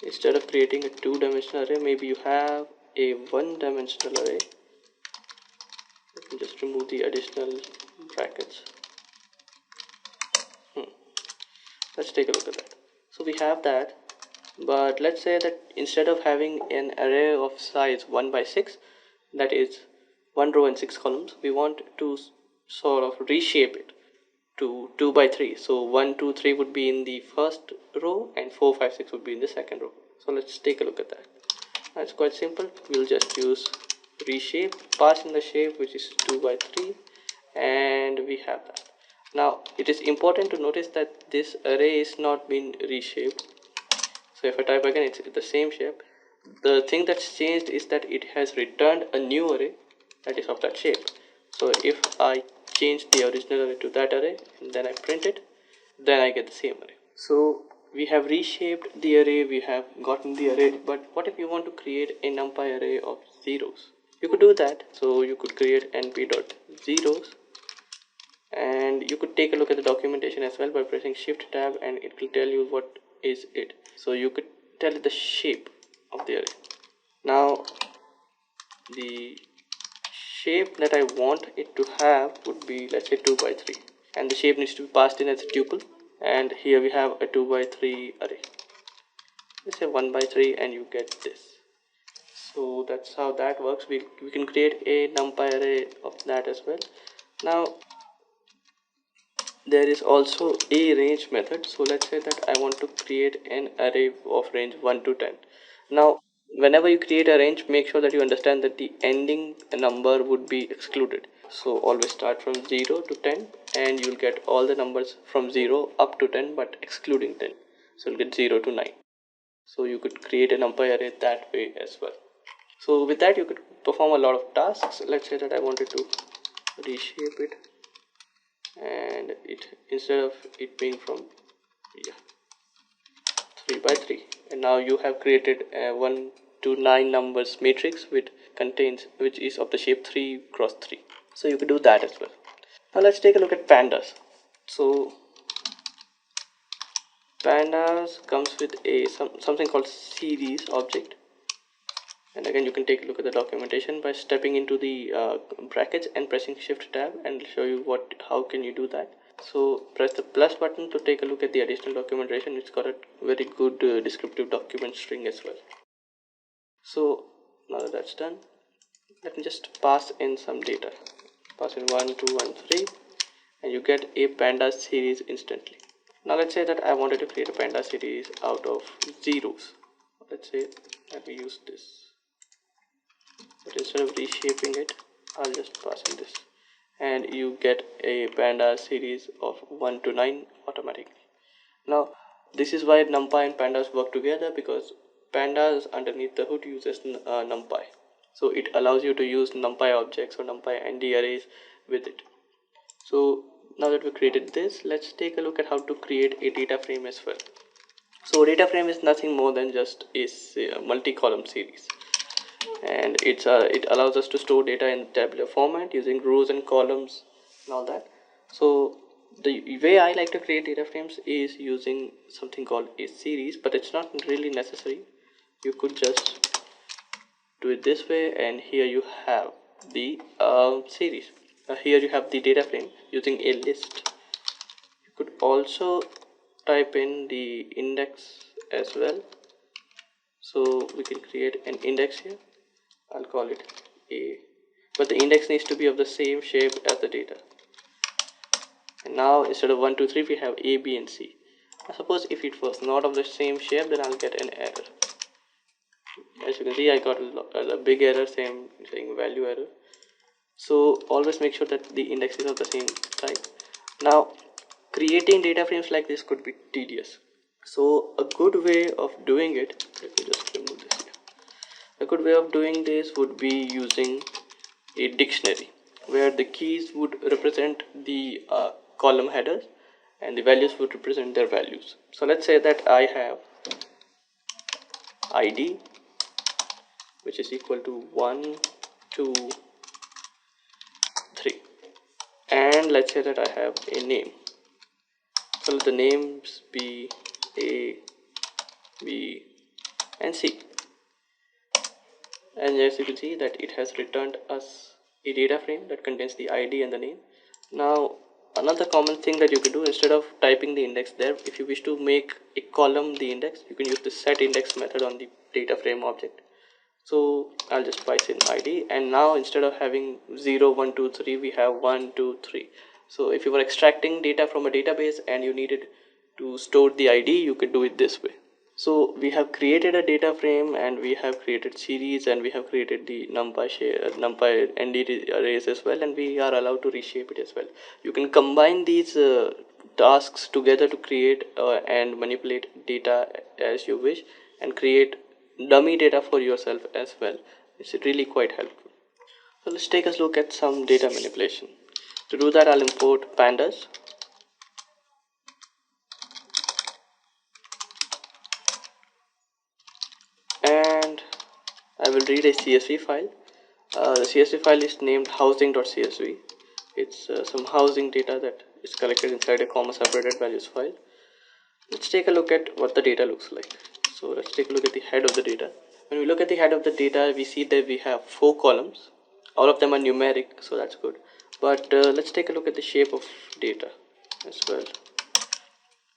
instead of creating a two-dimensional array, maybe you have a one-dimensional array. Let me just remove the additional brackets. Let's take a look at that. So we have that, but let's say that instead of having an array of size 1 by 6, that is 1 row and 6 columns, we want to sort of reshape it to 2 by 3. So 1, 2, 3 would be in the first row and 4, 5, 6 would be in the second row. So let's take a look at that. It's quite simple. We'll just use reshape, pass in the shape which is 2 by 3, and we have that. Now it is important to notice that this array is not been reshaped. So if I type again, it's the same shape. The thing that's changed is that it has returned a new array that is of that shape. So if I change the original array to that array and then I print it, then I get the same array. So we have reshaped the array, we have gotten the array, but what if you want to create a numpy array of zeros? You could do that. So you could create np.zeros, and you could take a look at the documentation as well by pressing shift tab, and it will tell you what is it. So you could tell it the shape of the array. Now the shape that I want it to have would be, let's say, 2 by 3, and the shape needs to be passed in as a tuple, and here we have a 2 by 3 array. Let's say 1 by 3 and you get this. So that's how that works. We can create a numpy array of that as well. Now there is also a range method. So let's say that I want to create an array of range 1 to 10. Now whenever you create a range, make sure that you understand that the ending number would be excluded. So always start from 0 to 10 and you'll get all the numbers from 0 up to 10 but excluding 10. So you'll get 0 to 9. So you could create a numpy array that way as well. So with that you could perform a lot of tasks. Let's say that I wanted to reshape it, and it, instead of it being from 3 by 3, and now you have created a 1 to 9 numbers matrix which is of the shape 3 cross 3. So you could do that as well. Now let's take a look at pandas. So pandas comes with a something called series object, and again you can take a look at the documentation by stepping into the brackets and pressing shift tab, and I'll show you how can you do that. So press the plus button to take a look at the additional documentation. It's got a very good descriptive document string as well. So now that that's done, let me just pass in some data. Pass in 1, 2 and 3 and you get a panda series instantly. Now let's say that I wanted to create a panda series out of zeros. Let's say let me use this, but instead of reshaping it, I'll just pass in this, and you get a panda series of 1 to 9 automatically. Now this is why numpy and pandas work together, because pandas underneath the hood uses numpy, so it allows you to use numpy objects or numpy nd arrays with it. So now that we created this, let's take a look at how to create a data frame as well. So a data frame is nothing more than just a multi-column series, and it allows us to store data in tabular format using rows and columns and all that. So the way I like to create data frames is using something called a series, but it's not really necessary. You could just do it this way, and here you have the series. Here you have the data frame using a list. You could also type in the index as well, so we can create an index here. I'll call it a, but the index needs to be of the same shape as the data. And now instead of 1 2 3 we have a, b and c. I suppose if it was not of the same shape, then I'll get an error. As you can see, I got a big error saying value error. So always make sure that the index is of the same type. Now creating data frames like this could be tedious, so a good way of doing it, let me just remove this here. A good way of doing this would be using a dictionary where the keys would represent the column headers and the values would represent their values. So let's say that I have id, which is equal to 1 2 3, and let's say that I have a name. So let the names be a, b and c, and as you can see that it has returned us a data frame that contains the id and the name. Now Another common thing that you can do, instead of typing the index there, if you wish to make a column the index, you can use the set index method on the data frame object. So I'll just pass in ID, and now instead of having 0 1 2 3, we have 1 2 3. So if you were extracting data from a database and you needed to store the ID, you could do it this way. So we have created a data frame, and we have created series, and we have created the numpy ND arrays as well, and we are allowed to reshape it as well. You can combine these tasks together to create and manipulate data as you wish, and create dummy data for yourself as well. It's really quite helpful. So let's take a look at some data manipulation. To do that, I'll import pandas. And I will read a CSV file. The CSV file is named housing.csv. It's some housing data that is collected inside a comma separated values file. Let's take a look at what the data looks like. So let's take a look at the head of the data. When we look at the head of the data, we see that we have 4 columns. All of them are numeric, so that's good. But let's take a look at the shape of data as well.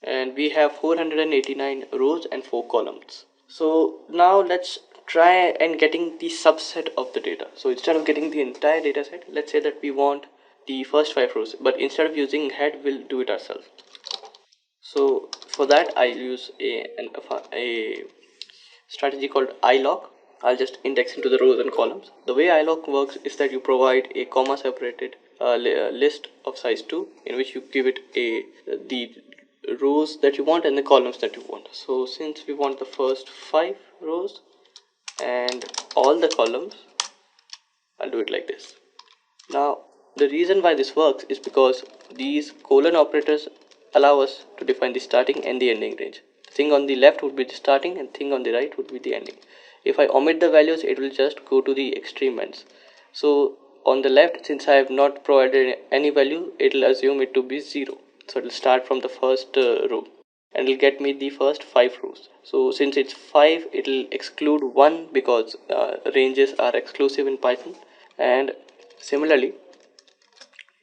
And we have 489 rows and 4 columns. So now let's try and getting the subset of the data. So instead of getting the entire data set, let's say that we want the first 5 rows, but instead of using head, we'll do it ourselves. So for that, I use a strategy called iloc. I'll just index into the rows and columns. The way iloc works is that you provide a comma separated list of size 2, in which you give it the rows that you want and the columns that you want. So since we want the first 5 rows and all the columns, I'll do it like this. Now the reason why this works is because these colon operators allow us to define the starting and the ending range. The thing on the left would be the starting, and thing on the right would be the ending. If I omit the values, it will just go to the extreme ends. So on the left, since I have not provided any value, it will assume it to be 0. So it will start from the first row, and it will get me the first 5 rows. So since it's 5, it will exclude 1 because ranges are exclusive in Python. And similarly,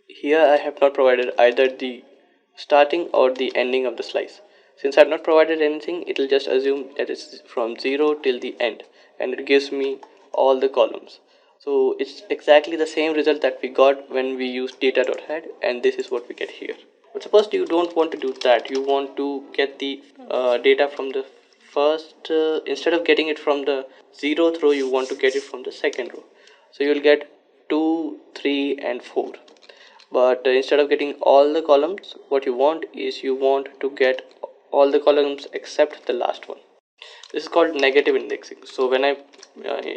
here I have not provided either the starting or the ending of the slice. Since I have not provided anything, it will just assume that it's from 0 till the end, and it gives me all the columns. So it's exactly the same result that we got when we used data.head, and this is what we get here. But suppose you don't want to do that, you want to get the data from the first, instead of getting it from the 0th row, you want to get it from the second row. So you will get 2, 3 and 4. But instead of getting all the columns, what you want is you want to get all the columns except the last one. This is called negative indexing. So when I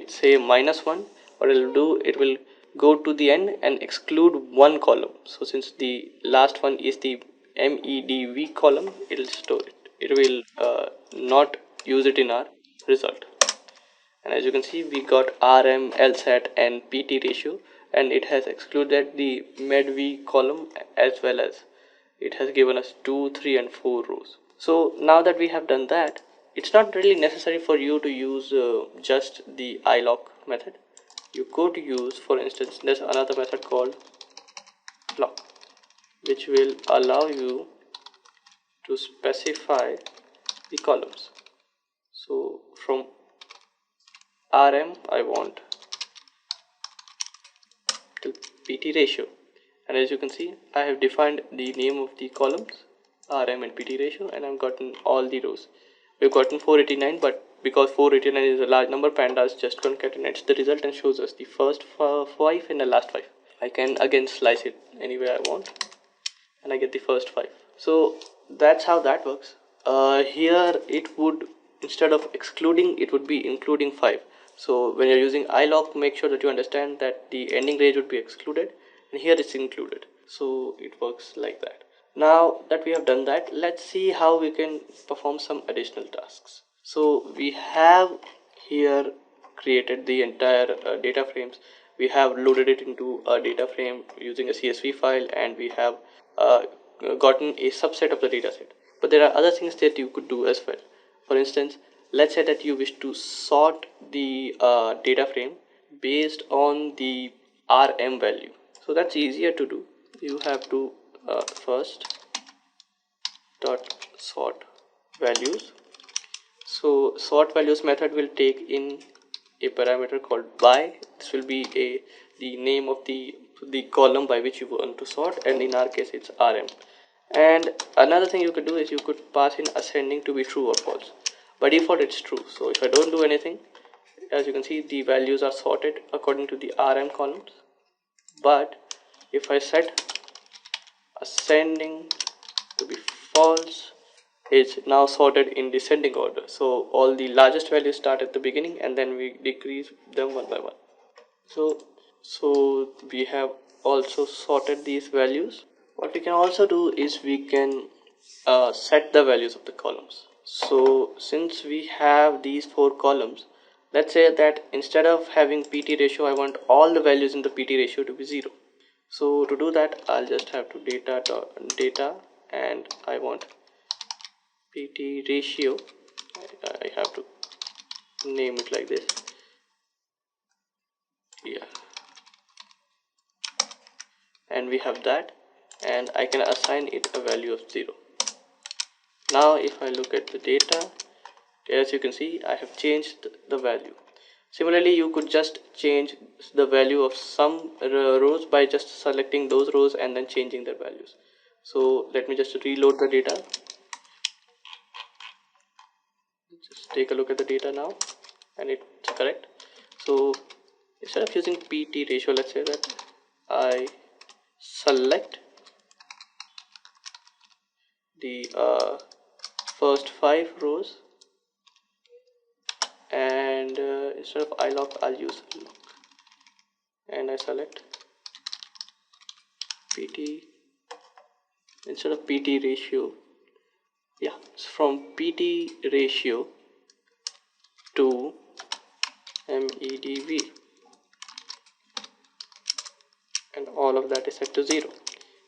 say -1, what it will do, it will go to the end and exclude one column. So since the last one is the MEDV column, it will store it. It will not use it in our result. And as you can see, we got RM, LSAT and PT ratio, and it has excluded the MEDV column, as well as it has given us 2, 3 and 4 rows. So now that we have done that, it's not really necessary for you to use just the iloc method. You could use, for instance, there's another method called loc, which will allow you to specify the columns. So from RM, I want the PT ratio, and as you can see, I have defined the name of the columns RM and PT ratio, and I've gotten all the rows. We've gotten 489, but because 489 is a large number, pandas just concatenates the result and shows us the first 5 and the last 5. I can again slice it any way I want, and I get the first 5. So that's how that works. Here it would, instead of excluding, it would be including 5. So when you're using iloc, make sure that you understand that the ending range would be excluded, and here it's included. So it works like that. Now that we have done that, let's see how we can perform some additional tasks. So we have here created the entire data frames. We have loaded it into a data frame using a CSV file, and we have gotten a subset of the data set. But there are other things that you could do as well. For instance, let's say that you wish to sort the data frame based on the RM value. So that's easier to do. You have to first dot sort values. So sort values method will take in a parameter called by. This will be the name of the column by which you want to sort, and in our case it's rm. And another thing you could do is you could pass in ascending to be true or false. By default it's true, so if I don't do anything, as you can see the values are sorted according to the rm columns. But if I set ascending to be false, it's now sorted in descending order, so all the largest values start at the beginning and then we decrease them one by one. So we have also sorted these values. What we can also do is we can set the values of the columns. So since we have these 4 columns, let's say that instead of having pt ratio, I want all the values in the pt ratio to be 0. So to do that, I'll just have to data and I want pt ratio. I have to name it like this. Yeah, and we have that, and I can assign it a value of 0. Now if I look at the data, as you can see, I have changed the value. Similarly, you could just change the value of some rows by just selecting those rows and then changing their values. So let me just reload the data. Just take a look at the data now, and it's correct. So instead of using pt ratio, let's say that I select the first 5 rows, and instead of iloc, I'll use loc, and I select pt instead of pt ratio. Yeah, so from pt ratio to medv, and all of that is set to 0.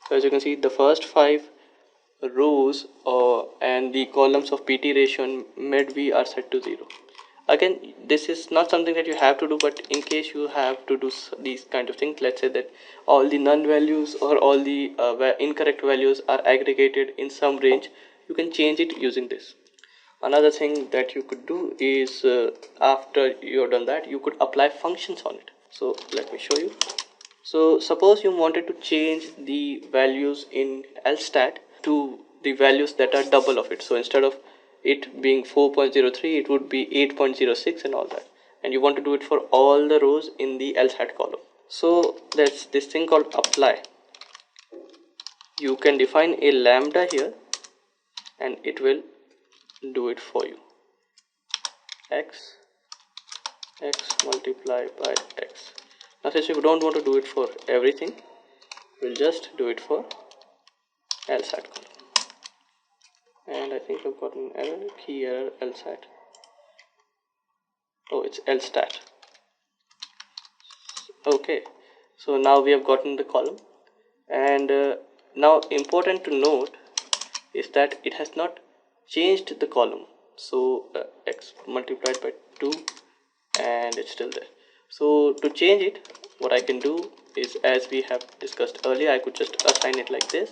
So as you can see, the first 5 rows and the columns of pt ratio and medv are set to 0. Again, this is not something that you have to do, but in case you have to do these kind of things, let's say that all the null values or all the incorrect values are aggregated in some range, you can change it using this. Another thing that you could do is after you've done that, you could apply functions on it. So let me show you. So suppose you wanted to change the values in lstat to the values that are double of it. So instead of it being 4.03, it would be 8.06 and all that. And you want to do it for all the rows in the lstat column. So there's this thing called apply. You can define a lambda here and it will do it for you. X multiplied by x. Now since you don't want to do it for everything, we'll just do it for lsat column. And I think I've got an error, key error lsat. Oh, it's lstat. Okay, so now we have gotten the column, and now important to note is that it has not changed the column. So x multiplied by 2, and it's still there. So to change it, what I can do is, as we have discussed earlier, I could just assign it like this,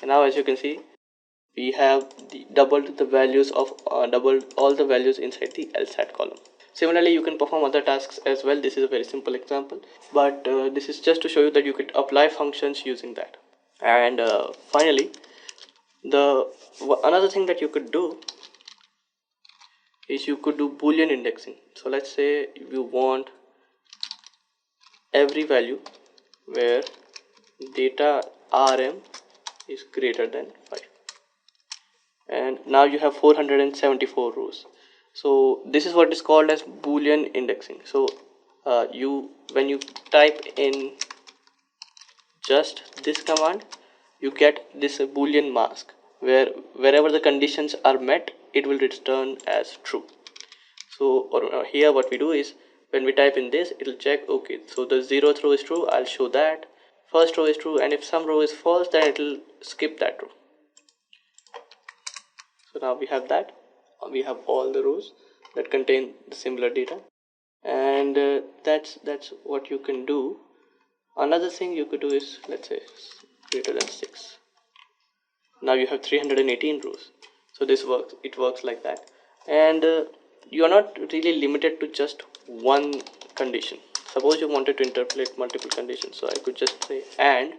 and now as you can see, we have doubled the values of doubled all the values inside the lsat column. Similarly, you can perform other tasks as well. This is a very simple example, but this is just to show you that you could apply functions using that. And finally, another thing that you could do is you could do Boolean indexing. So let's say you want every value where data rm is greater than 5, and now you have 474 rows. So this is what is called as Boolean indexing. So when you type in just this command, you get this Boolean mask where wherever the conditions are met, it will return as true. So here what we do is, when we type in this, it will check, okay, so the 0th row is true, I'll show that. First row is true, and if some row is false, then it will skip that row. So now we have that. We have all the rows that contain the similar data, and that's what you can do. Another thing you could do is, let's say greater than 6. Now you have 318 rows. So this works, it works like that. And you are not really limited to just one condition. Suppose you wanted to interpolate multiple conditions, so I could just say and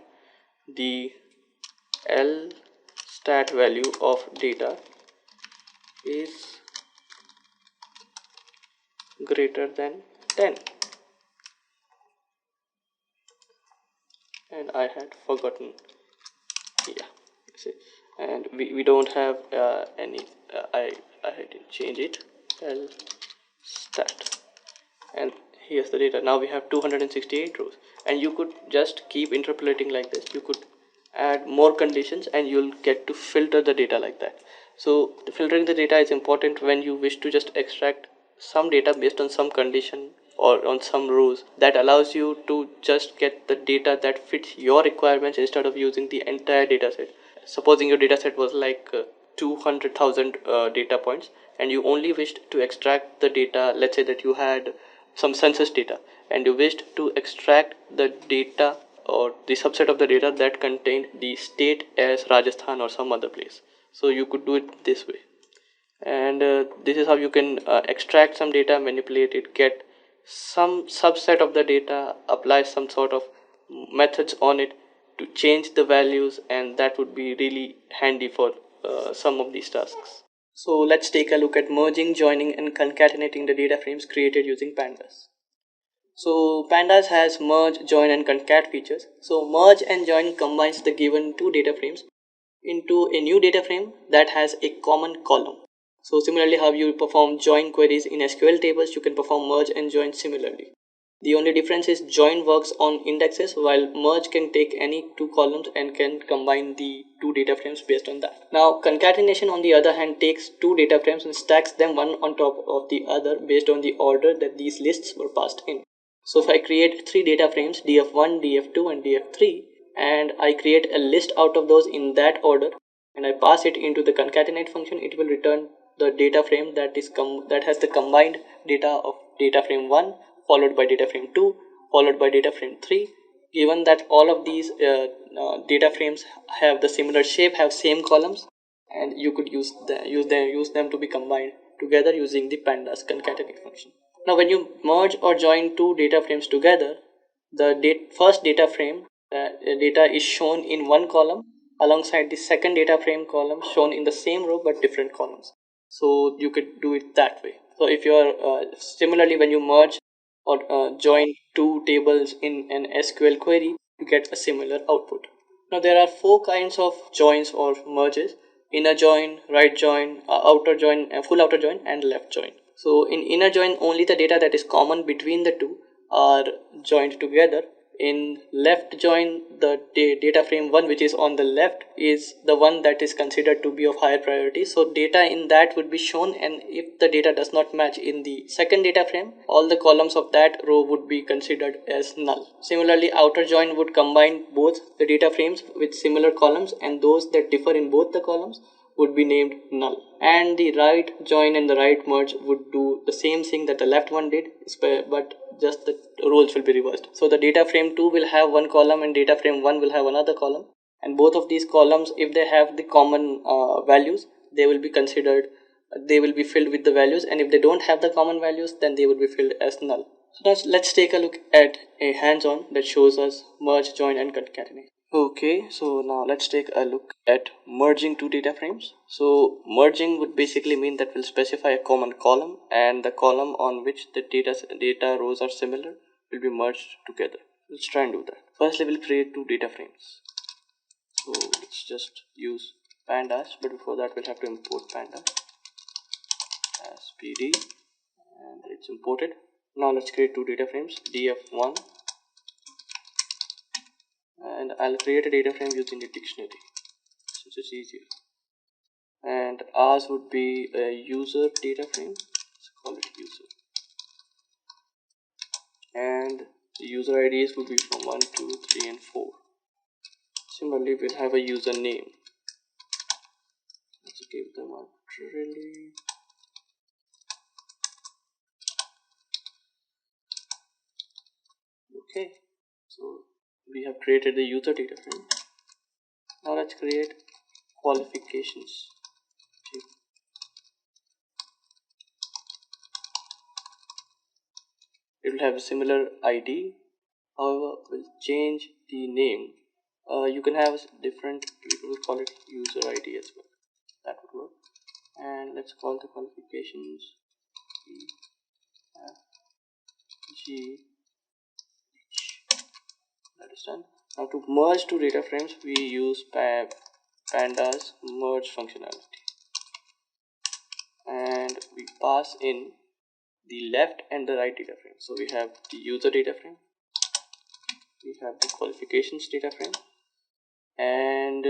the L stat value of data is greater than 10. And I had forgotten, yeah, see, and we don't have any I didn't change it, L stat, and here's the data. Now we have 268 rows, and you could just keep interpolating like this. You could add more conditions and you'll get to filter the data like that. So filtering the data is important when you wish to just extract some data based on some condition or on some rows. That allows you to just get the data that fits your requirements instead of using the entire data set. Supposing your data set was like 200,000 data points, and you only wished to extract the data. Let's say that you had some census data and you wished to extract the data or the subset of the data that contained the state as Rajasthan or some other place. So you could do it this way, and this is how you can extract some data, manipulate it, get some subset of the data, apply some sort of methods on it to change the values, and that would be really handy for some of these tasks. So let's take a look at merging, joining, and concatenating the data frames created using pandas. So pandas has merge, join, and concat features. So merge and join combines the given two data frames into a new data frame that has a common column. So similarly, how you perform join queries in SQL tables, you can perform merge and join similarly. The only difference is join works on indexes, while merge can take any two columns and can combine the two data frames based on that. Now concatenation on the other hand takes two data frames and stacks them one on top of the other based on the order that these lists were passed in. So if I create three data frames, df1, df2 and df3, and I create a list out of those in that order, and I pass it into the concatenate function, it will return the data frame that has the combined data of data frame 1 followed by data frame 2 followed by data frame 3. Given that all of these data frames have the similar shape, have same columns, and you could use them to be combined together using the pandas concatenate function. Now when you merge or join two data frames together, the first data frame data is shown in one column alongside the second data frame column shown in the same row but different columns. So you could do it that way. So if you are similarly, when you merge or join two tables in an SQL query, you get a similar output. Now there are four kinds of joins or merges: inner join, right join, outer join, full outer join, and left join. So in inner join, only the data that is common between the two are joined together. In left join, the data frame 1, which is on the left, is the one that is considered to be of higher priority. So data in that would be shown, and if the data does not match in the second data frame, all the columns of that row would be considered as null. Similarly, outer join would combine both the data frames with similar columns, and those that differ in both the columns would be named null. And the right join and the right merge would do the same thing that the left one did, but just the roles will be reversed. So the data frame 2 will have one column and data frame 1 will have another column, and both of these columns, if they have the common values, they will be filled with the values, and if they don't have the common values, then they will be filled as null. So now let's take a look at a hands-on that shows us merge, join, and concatenate. Okay, so now let's take a look at merging two data frames. So merging would basically mean that we'll specify a common column, and the column on which the data rows are similar will be merged together. Let's try and do that. Firstly, we'll create two data frames. So let's just use pandas, but before that we'll have to import pandas as pd, and it's imported. Now let's create two data frames, df1, and I'll create a data frame using a dictionary since it's easier. And ours would be a user data frame. Let's call it user, and the user IDs would be from 1, 2, 3, and 4. Similarly, we'll have a user name. Let's give them arbitrarily. Okay, so we have created the user data frame. Now let's create qualifications. It will have a similar ID, however we'll change the name. You can have different, we will call it user ID as well, that would work. And let's call the qualifications G. Understand? Now to merge two data frames we use pandas merge functionality, and we pass in the left and the right data frame. So we have the user data frame, we have the qualifications data frame, and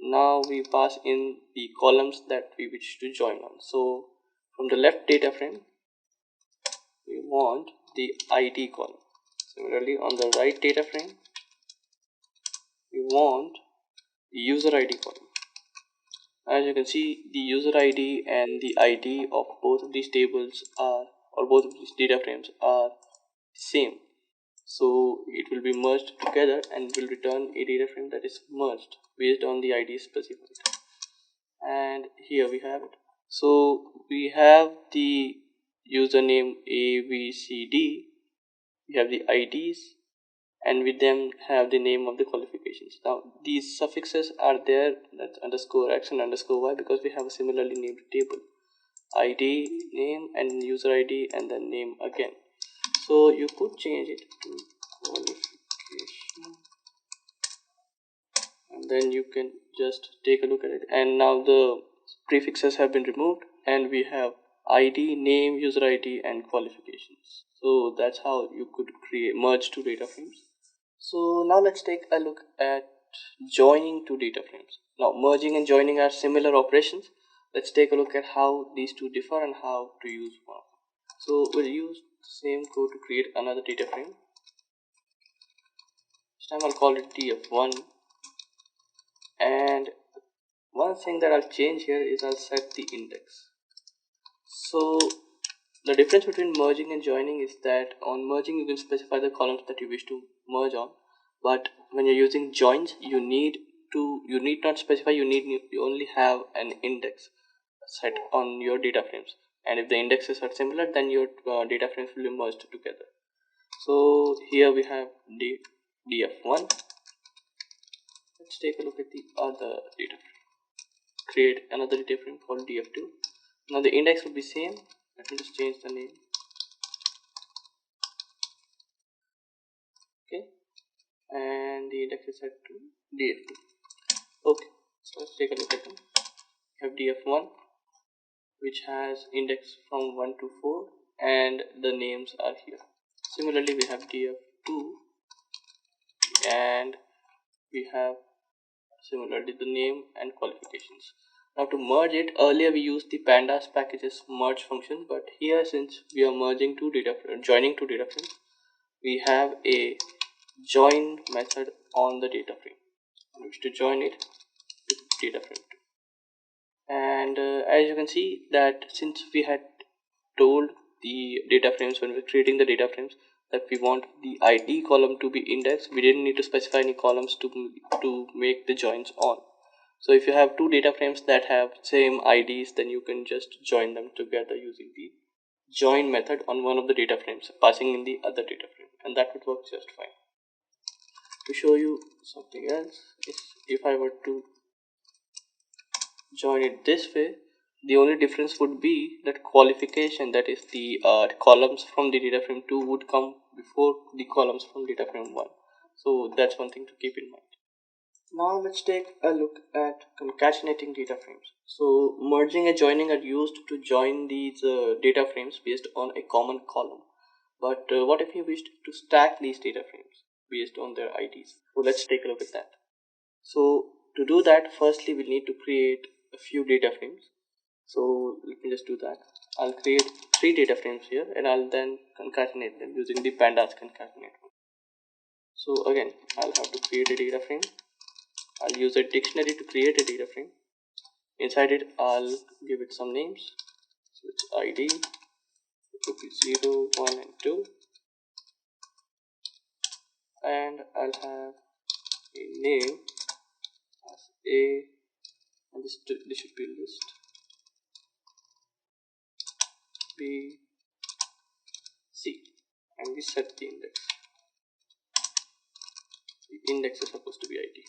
now we pass in the columns that we wish to join on. So from the left data frame we want the ID column. Similarly on the right data frame we want the user ID column. As you can see, the user ID and the ID of both of these tables are, or both of these data frames are the same. So it will be merged together and will return a data frame that is merged based on the ID specified. And here we have it. So we have the username A, B, C, D. We have the IDs, and with them have the name of the qualifications. Now these suffixes are there, that's underscore x and underscore y, because we have a similarly named table. ID, name, and user ID, and then name again. So you could change it to qualification, and then you can just take a look at it. And now the prefixes have been removed and we have ID, name, user ID, and qualifications. So that's how you could create merge two data frames. So now let's take a look at joining two data frames. Now merging and joining are similar operations. Let's take a look at how these two differ and how to use one. So we'll use the same code to create another data frame. This time I'll call it df1, and one thing that I'll change here is I'll set the index. So the difference between merging and joining is that on merging you can specify the columns that you wish to merge on, but when you're using joins you need not specify, you only have an index set on your data frames, and if the indexes are similar then your data frames will be merged together. So here we have df1. Let's take a look at the other data frame. Create another data frame called df2. Now the index will be same. Let me just change the name. Okay, and the index is set to df2. Okay, so let's take a look at them. We have df1, which has index from 1 to 4, and the names are here. Similarly we have df2, and we have similarly the name and qualifications. Now to merge it, earlier we used the pandas packages merge function, but here since we are merging joining two data frames, we have a join method on the data frame. We wish to join it with data frame 2. And as you can see that since we had told the data frames when we were creating the data frames that we want the ID column to be indexed, we didn't need to specify any columns to make the joins on. So if you have two data frames that have same IDs, then you can just join them together using the join method on one of the data frames, passing in the other data frame, and that would work just fine. To show you something else, if I were to join it this way, the only difference would be that qualification, that is the columns from the data frame 2 would come before the columns from data frame 1. So that's one thing to keep in mind. Now let's take a look at concatenating data frames. So merging and joining are used to join these data frames based on a common column. But what if you wished to stack these data frames based on their IDs? So let's take a look at that. So to do that, firstly we'll need to create a few data frames. So let me just do that. I'll create 3 data frames here, and I'll then concatenate them using the pandas concatenate. So again, I'll have to create a data frame. I'll use a dictionary to create a data frame. Inside it, I'll give it some names. So it's ID, it could be 0, 1, and 2. And I'll have a name as A, and this should be list. B, C, and we set the index. The index is supposed to be ID.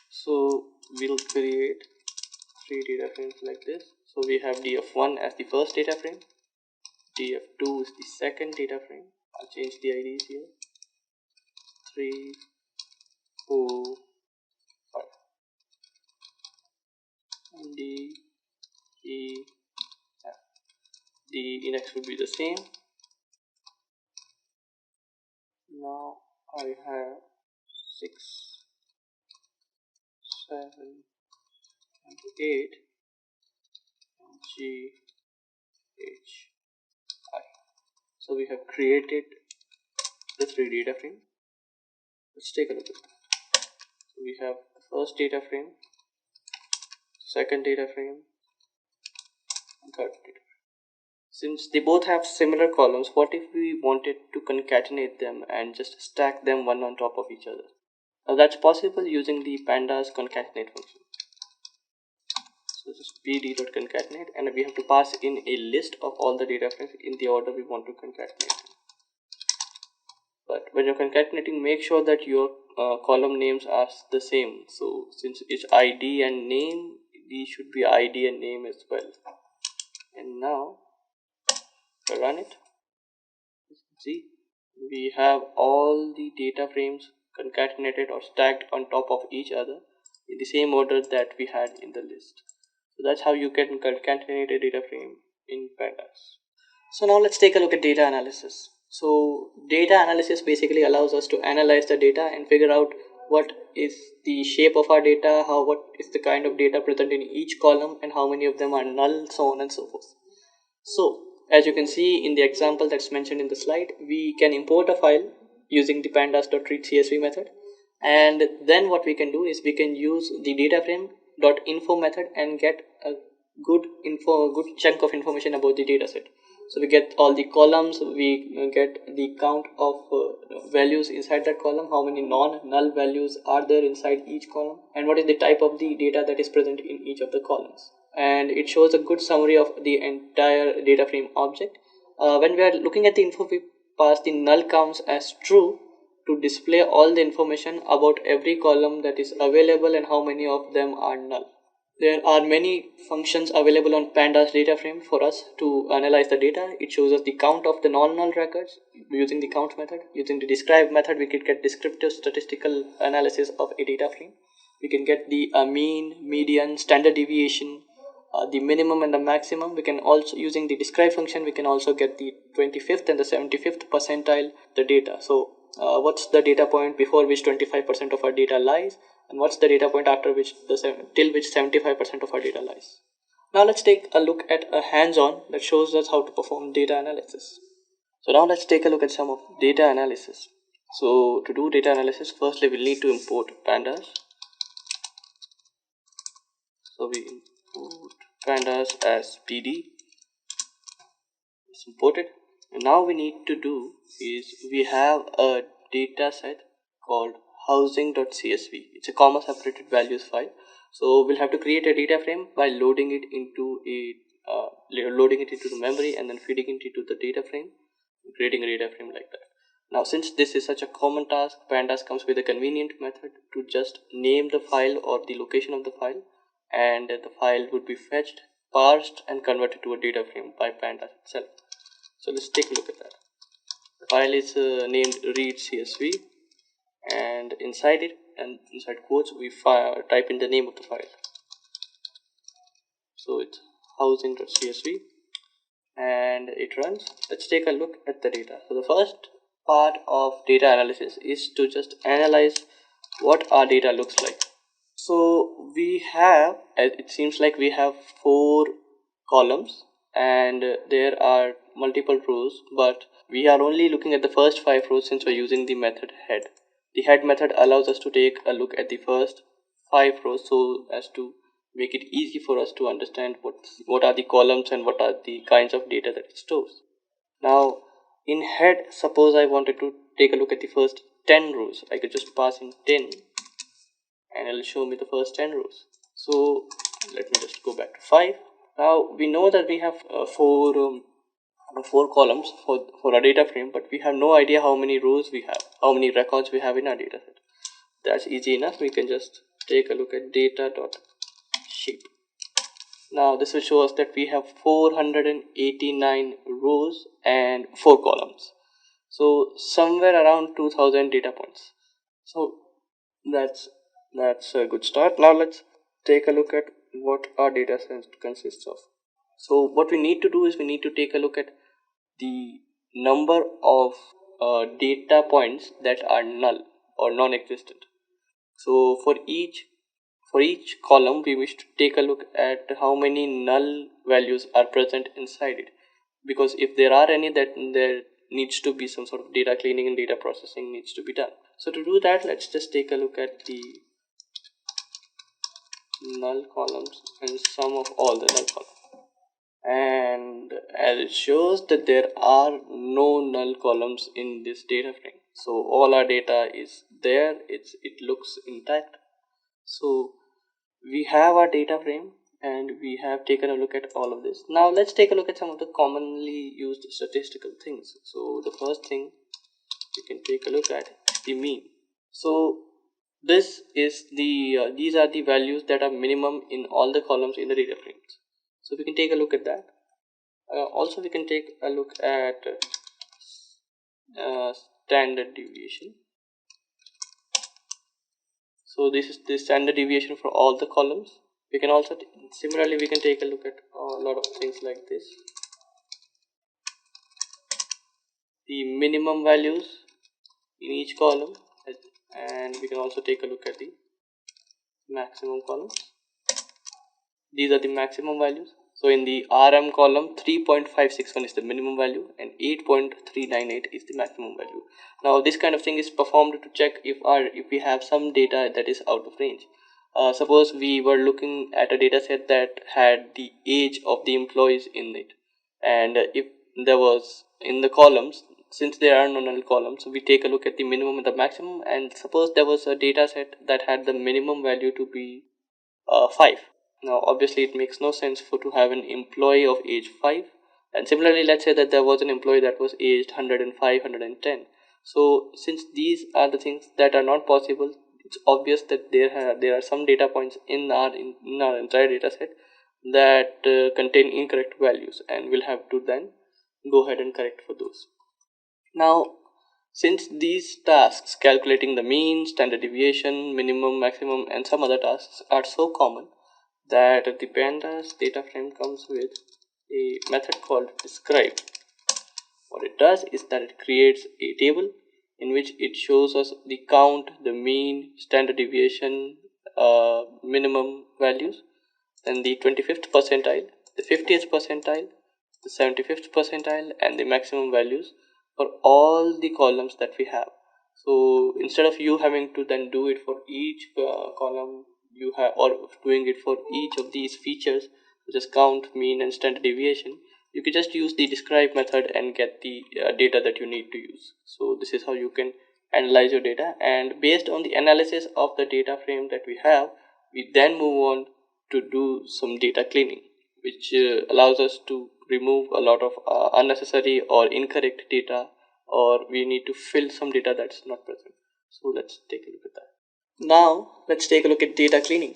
So we'll create 3 data frames like this. So we have df1 as the first data frame, df2 is the second data frame. I'll change the IDs here. 3, 4, 5. And D, E, F. The index would be the same. Now I have 6, 7, and 8, and G, H, I. So we have created the 3 data frame. Let's take a look at that. So we have the first data frame, second data frame, and third data frame. Since they both have similar columns, what if we wanted to concatenate them and just stack them one on top of each other? Now that's possible using the pandas concatenate function. So just pd.concatenate, and we have to pass in a list of all the data frames in the order we want to concatenate. But when you're concatenating, make sure that your column names are the same. So since it's ID and name, these should be ID and name as well. And now to run it, see, we have all the data frames concatenated or stacked on top of each other in the same order that we had in the list. So that's how you can concatenate a data frame in pandas. So now let's take a look at data analysis. So data analysis basically allows us to analyze the data and figure out what is the shape of our data, what is the kind of data present in each column, and how many of them are null, so on and so forth. So as you can see in the example that's mentioned in the slide, we can import a file using the pandas.readCSV method, and then what we can do is we can use the data frame.info method and get a good chunk of information about the dataset. So we get all the columns, we get the count of values inside that column, how many non-null values are there inside each column, and what is the type of the data that is present in each of the columns. And it shows a good summary of the entire data frame object. When we are looking at the info, we pass the null counts as true to display all the information about every column that is available and how many of them are null. There are many functions available on pandas data frame for us to analyze the data. It shows us the count of the non-null records using the count method. Using the describe method, we could get descriptive statistical analysis of a data frame. We can get the mean, median, standard deviation, the minimum and the maximum. We can also, using the describe function, we can also get the 25th and the 75th percentile the data. So what's the data point before which 25% of our data lies, and what's the data point after which till which 75% of our data lies. Now let's take a look at a hands-on that shows us how to perform data analysis. So now let's take a look at some of data analysis. So to do data analysis, firstly we'll need to import pandas. So we import pandas as pd. It's imported. And now we need to do is we have a data set called housing.csv. It's a comma separated values file. So we'll have to create a data frame by loading it into the memory and then feeding it into the data frame, creating a data frame like that. Now since this is such a common task, pandas comes with a convenient method to just name the file or the location of the file, and the file would be fetched, parsed, and converted to a data frame by pandas itself. So let's take a look at that. The file is named readCSV, and inside it and inside quotes we type in the name of the file. So it's housing.csv and it runs. Let's take a look at the data. So the first part of data analysis is to just analyze what our data looks like. So we have, it seems like we have 4 columns and there are multiple rows, but we are only looking at the first 5 rows since we're using the method head. The head method allows us to take a look at the first 5 rows so as to make it easy for us to understand what are the columns and what are the kinds of data that it stores. Now in head, suppose I wanted to take a look at the first 10 rows, I could just pass in 10 and it'll show me the first 10 rows. So let me just go back to 5. Now we know that we have four columns for our data frame, but we have no idea how many rows we have, how many records we have in our data set. That's easy enough. We can just take a look at data.shape. Now this will show us that we have 489 rows and 4 columns. So somewhere around 2000 data points. So that's a good start. Now let's take a look at what our data set consists of. So what we need to do is we need to take a look at the number of data points that are null or non-existent. So for each column we wish to take a look at how many null values are present inside it, because if there are any, that there needs to be some sort of data cleaning and data processing needs to be done. So to do that, let's just take a look at the null columns and sum of all the null columns. And as it shows that there are no null columns in this data frame, so all our data is there, it looks intact. So we have our data frame and we have taken a look at all of this. Now let's take a look at some of the commonly used statistical things. So the first thing we can take a look at the mean. So this is the these are the values that are minimum in all the columns in the data frames. So we can take a look at that. Also we can take a look at standard deviation. So this is the standard deviation for all the columns. We can also similarly we can take a look at a lot of things like this. The minimum values in each column, and we can also take a look at the maximum columns. These are the maximum values. So in the RM column, 3.561 is the minimum value and 8.398 is the maximum value. Now this kind of thing is performed to check if we have some data that is out of range. Suppose we were looking at a data set that had the age of the employees in it, and if there was in the columns, since there are no null columns, we take a look at the minimum and the maximum, and suppose there was a data set that had the minimum value to be 5. Now obviously it makes no sense to have an employee of age 5, and similarly let's say that there was an employee that was aged 105, 110. So since these are the things that are not possible, it's obvious that there are some data points in our entire data set that contain incorrect values, and we'll have to then go ahead and correct for those. Now since these tasks, calculating the mean, standard deviation, minimum, maximum and some other tasks, are so common, that the pandas data frame comes with a method called describe. What it does is that it creates a table in which it shows us the count, the mean, standard deviation, minimum values, then the 25th percentile, the 50th percentile, the 75th percentile and the maximum values for all the columns that we have. So instead of you having to then do it for each column you have, or doing it for each of these features such as count, mean and standard deviation, you can just use the describe method and get the data that you need to use. So this is how you can analyze your data, and based on the analysis of the data frame that we have, we then move on to do some data cleaning, which allows us to remove a lot of unnecessary or incorrect data, or we need to fill some data that's not present. So let's take a look at that. Now let's take a look at data cleaning.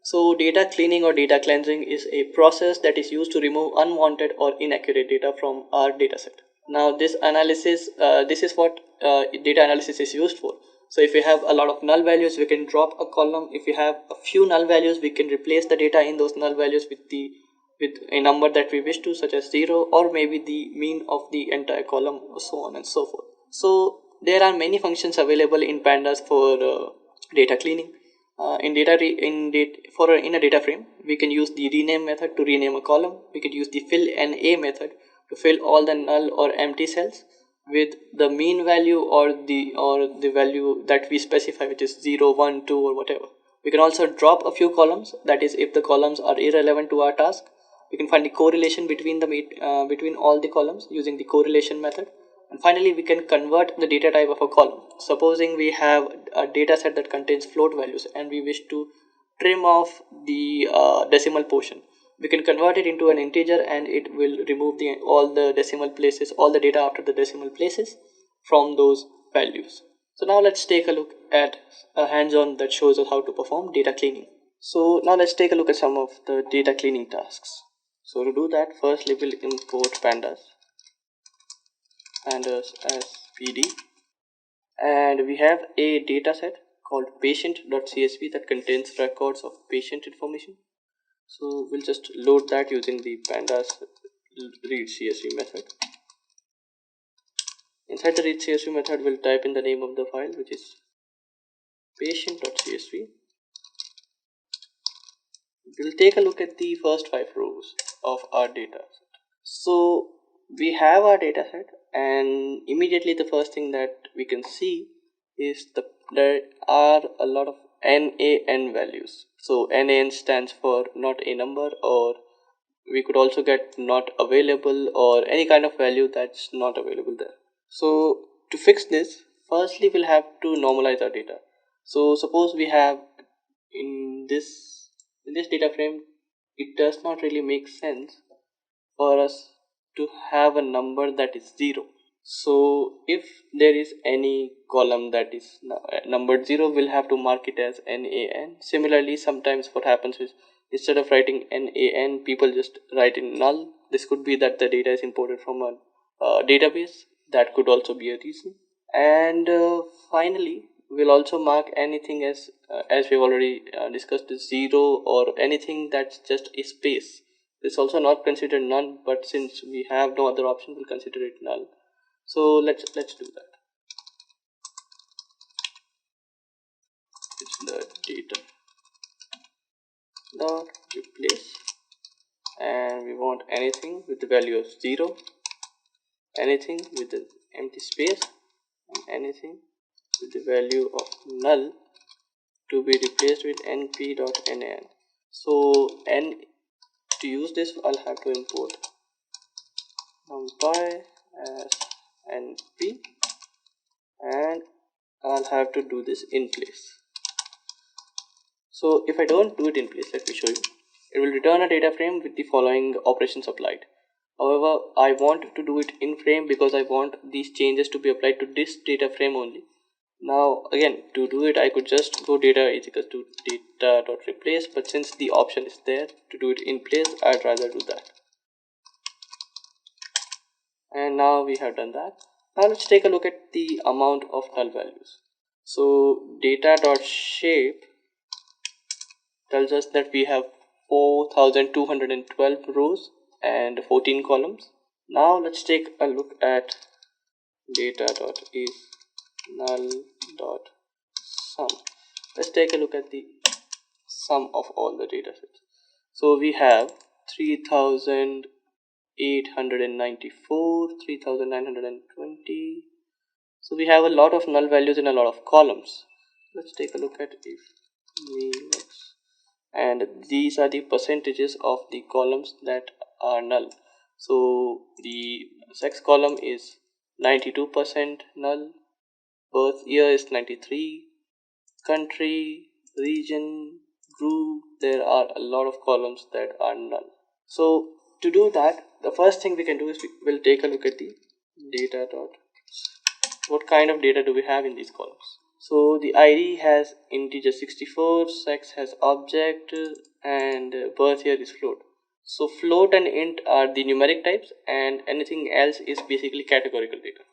So data cleaning or data cleansing is a process that is used to remove unwanted or inaccurate data from our dataset. Now this analysis, this is what data analysis is used for. So if we have a lot of null values, we can drop a column. If we have a few null values, we can replace the data in those null values with a number that we wish to, such as 0, or maybe the mean of the entire column, or so on and so forth. So there are many functions available in pandas for data cleaning. In a data frame, we can use the rename method to rename a column. We can use the fill NA method to fill all the null or empty cells with the mean value or the value that we specify, which is 0, 1, 2 or whatever. We can also drop a few columns, that is if the columns are irrelevant to our task. We can find the correlation between all the columns using the correlation method. And finally, we can convert the data type of a column. Supposing we have a data set that contains float values and we wish to trim off the decimal portion. We can convert it into an integer and it will remove all the decimal places, all the data after the decimal places from those values. So now let's take a look at a hands-on that shows us how to perform data cleaning. So now let's take a look at some of the data cleaning tasks. So to do that, firstly we'll import pandas as PD, and we have a data set called patient.csv that contains records of patient information. So we'll just load that using the pandas read csv method. Inside the read csv method, we'll type in the name of the file, which is patient.csv. We'll take a look at the first 5 rows of our data set. So we have our data set, and immediately the first thing that we can see is there are a lot of NaN values. So NaN stands for not a number, or we could also get not available, or any kind of value that's not available there. So to fix this, firstly we'll have to normalize our data. So suppose we have in this data frame, it does not really make sense for us to have a number that is 0. So if there is any column that is numbered 0, we'll have to mark it as NaN. Similarly, sometimes what happens is, instead of writing NaN, people just write in null. This could be that the data is imported from a database. That could also be a reason. And finally, we'll also mark anything as we've already discussed, is 0, or anything that's just a space. This is also not considered none, but since we have no other option, we'll consider it null. So let's do that. It's the data dot replace, and we want anything with the value of 0, anything with the empty space, and anything with the value of null to be replaced with np.nan. So to use this, I'll have to import numpy as np, and I'll have to do this in place. So if I don't do it in place, let me show you. It will return a data frame with the following operations applied. However, I want to do it in frame because I want these changes to be applied to this data frame only. Now again, to do it, I could just go data is equals to data.replace, but since the option is there to do it in place, I'd rather do that. And now we have done that. Now let's take a look at the amount of null values. So data.shape tells us that we have 4212 rows and 14 columns. Now let's take a look at data.isNull.sum. Let's take a look at the sum of all the data sets. So we have 3894, 3920. So we have a lot of null values in a lot of columns. Let's take a look at if means, and these are the percentages of the columns that are null. So the sex column is 92% null, birth year is 93, country, region, group, there are a lot of columns that are null. So to do that, the first thing we can do is we'll take a look at the data dot. What kind of data do we have in these columns? So the ID has integer 64, sex has object, and birth year is float. So float and int are the numeric types, and anything else is basically categorical data.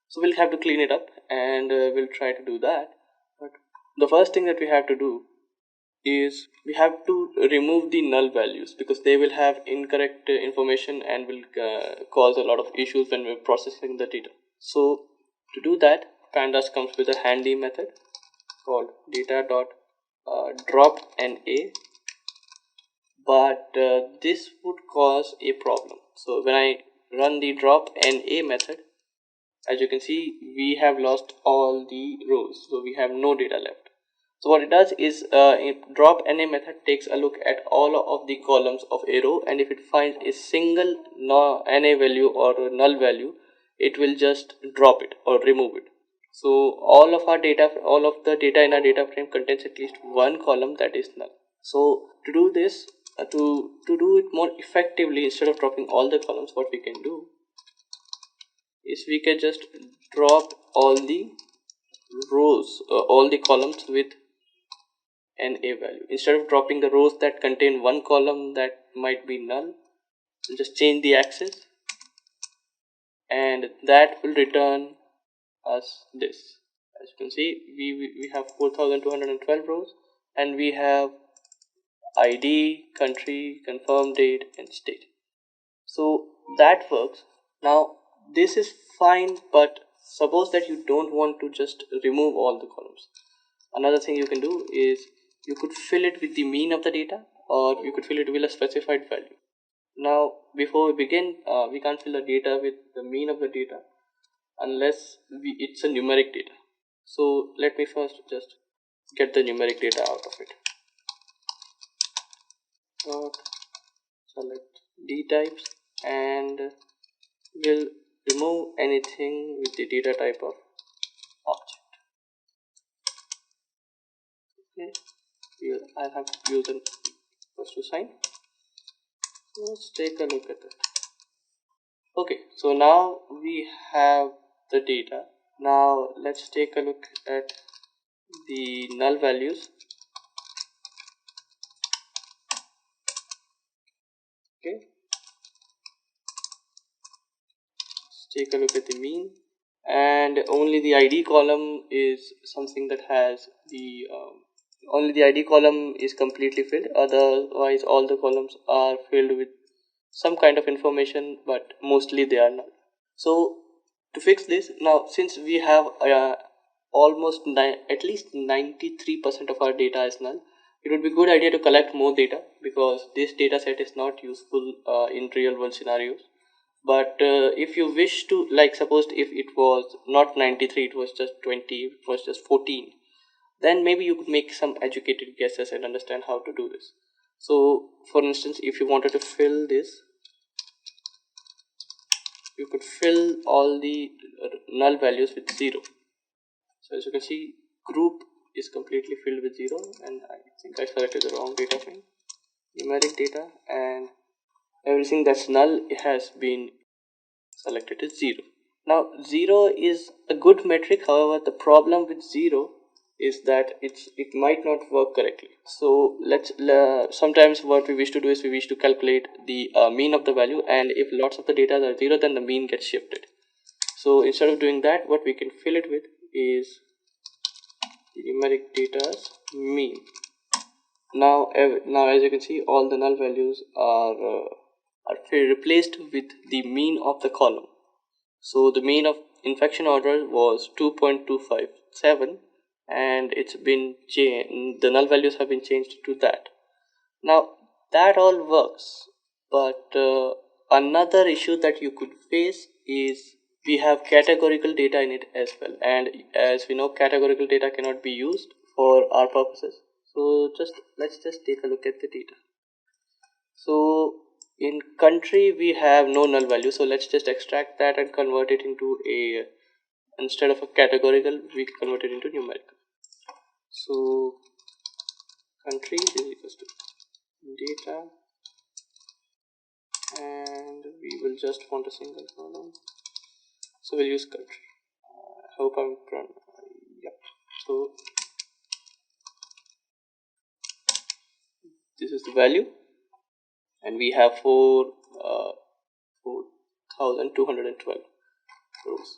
So we'll have to clean it up, and we'll try to do that. But the first thing that we have to do is we have to remove the null values, because they will have incorrect information and will cause a lot of issues when we're processing the data. So to do that, pandas comes with a handy method called data.dropNA, but this would cause a problem. So when I run the dropNA method, as you can see, we have lost all the rows, so we have no data left. So what it does is dropNA method takes a look at all of the columns of a row, and if it finds a single NA value or null value, it will just drop it or remove it. So all of the data in our data frame contains at least one column that is null. So to do this, to do it more effectively, instead of dropping all the columns, what we can do is we can just drop all the rows, all the columns with an a value. Instead of dropping the rows that contain one column that might be null, we'll just change the axis, and that will return us this. As you can see, we have 4212 rows, and we have ID, country, confirm date, and state. So that works. Now this is fine, but suppose that you don't want to just remove all the columns. Another thing you can do is you could fill it with the mean of the data, or you could fill it with a specified value. Now before we begin, we can't fill the data with the mean of the data unless it's a numeric data. So let me first just get the numeric data out of it. Select d types, and we'll remove anything with the data type of object. Okay, I have used an equals to sign. Let's take a look at it. Okay, so now we have the data. Now let's take a look at the null values. Okay, let's take a look at the mean, and only the ID column is something that has the only the ID column is completely filled. Otherwise all the columns are filled with some kind of information, but mostly they are null. So to fix this, now since we have at least 93% of our data is null, it would be a good idea to collect more data, because this data set is not useful in real world scenarios. But if you wish to, like suppose if it was not 93, it was just 20, it was just 14, then maybe you could make some educated guesses and understand how to do this. So for instance, if you wanted to fill this, you could fill all the null values with 0. So as you can see, group is completely filled with 0, and I think I selected the wrong data frame. Numeric data, and everything that's null has been selected as 0. Now 0 is a good metric. However, the problem with 0 is that it might not work correctly. So let's sometimes what we wish to do is we wish to calculate the mean of the value, and if lots of the data are 0, then the mean gets shifted. So instead of doing that, what we can fill it with is the numeric data's mean. Now as you can see, all the null values are replaced with the mean of the column. So the mean of infection order was 2.257, and it's been changed. The null values have been changed to that. Now that all works, but another issue that you could face is we have categorical data in it as well, and as we know, categorical data cannot be used for our purposes. So let's just take a look at the data. So in country we have no null value, so let's just extract that and convert it into a, instead of a categorical, we convert it into numerical. So country is equals to data, and we will just want a single column, so we'll use country. I hope I'm yep. So this is the value, and we have 4,212 rows.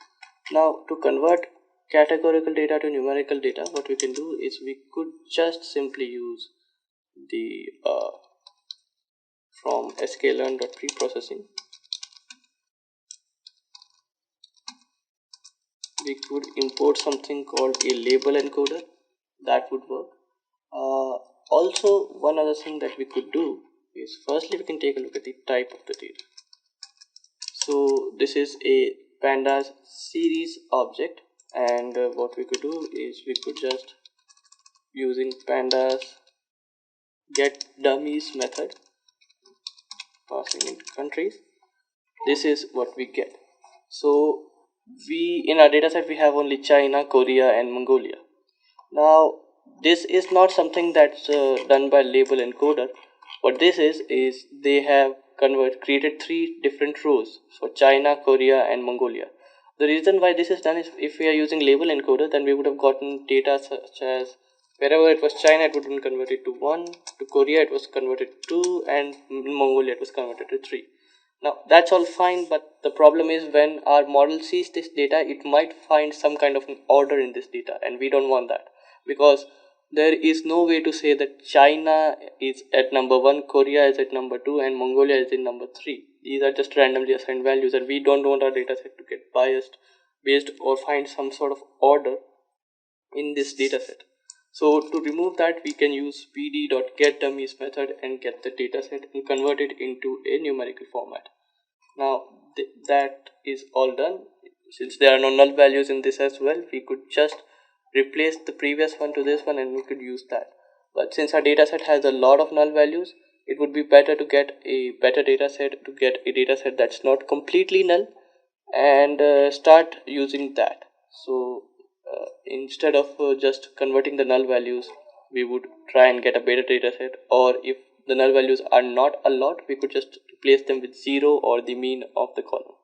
Now to convert categorical data to numerical data, what we can do is we could just simply use the from sklearn.preprocessing, we could import something called a label encoder. That would work. Also, one other thing that we could do is, firstly we can take a look at the type of the data. So this is a pandas series object, and what we could do is we could just, using pandas get dummies method, passing into countries, this is what we get. So we in our dataset we have only China, Korea, and Mongolia. Now this is not something that's done by label encoder. What this is they have created three different rows for China, Korea, and Mongolia. The reason why this is done is if we are using label encoder, then we would have gotten data such as wherever it was China, it would have been converted to 1, to Korea it was converted to 2, and in Mongolia it was converted to 3. Now that's all fine, but the problem is when our model sees this data, it might find some kind of an order in this data, and we don't want that, because there is no way to say that China is at number 1, Korea is at number 2, and Mongolia is in number 3. These are just randomly assigned values, and we don't want our dataset to get biased based or find some sort of order in this dataset. So to remove that, we can use pd.getDummies method and get the dataset and convert it into a numerical format. Now that is all done. Since there are no null values in this as well, we could just replace the previous one to this one and we could use that. But since our dataset has a lot of null values, it would be better to get a better dataset, to get a dataset that's not completely null, and start using that. So instead of just converting the null values, we would try and get a better dataset, or if the null values are not a lot, we could just replace them with 0 or the mean of the column.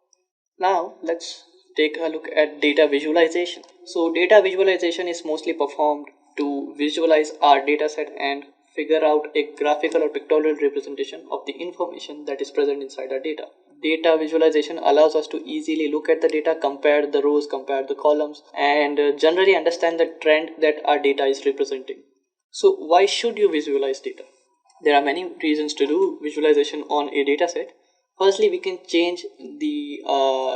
Now let's take a look at data visualization. So data visualization is mostly performed to visualize our dataset and figure out a graphical or pictorial representation of the information that is present inside our data. Data visualization allows us to easily look at the data, compare the rows, compare the columns, and generally understand the trend that our data is representing. So why should you visualize data? There are many reasons to do visualization on a dataset. Firstly, we can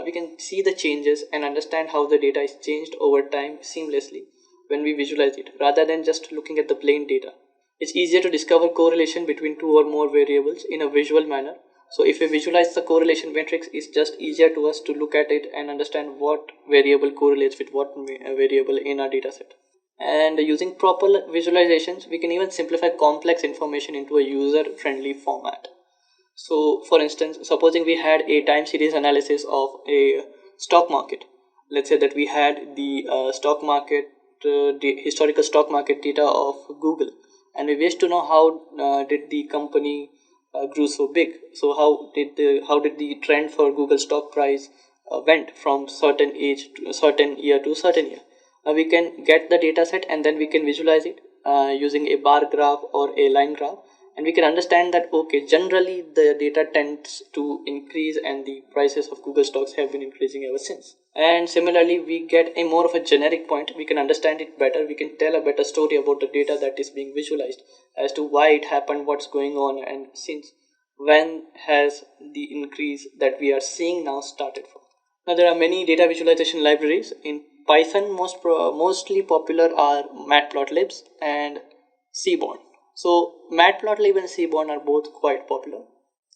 we can see the changes and understand how the data is changed over time seamlessly when we visualize it, rather than just looking at the plain data. It's easier to discover correlation between two or more variables in a visual manner. So if we visualize the correlation matrix, it's just easier to us to look at it and understand what variable correlates with what variable in our dataset. And using proper visualizations, we can even simplify complex information into a user-friendly format. So for instance, supposing we had a time series analysis of a stock market. Let's say that we had the stock market, the historical stock market data of Google, and we wish to know how did the company grew so big. So how did the trend for Google stock price went from certain age to a certain year to certain year. We can get the data set and then we can visualize it using a bar graph or a line graph, and we can understand that okay, generally the data tends to increase and the prices of Google stocks have been increasing ever since. And similarly, we get a more of a generic point, we can understand it better, we can tell a better story about the data that is being visualized as to why it happened, what's going on, and since when has the increase that we are seeing now started from. Now there are many data visualization libraries. In Python, mostly popular are matplotlibs and seaborn. So matplotlib and seaborn are both quite popular.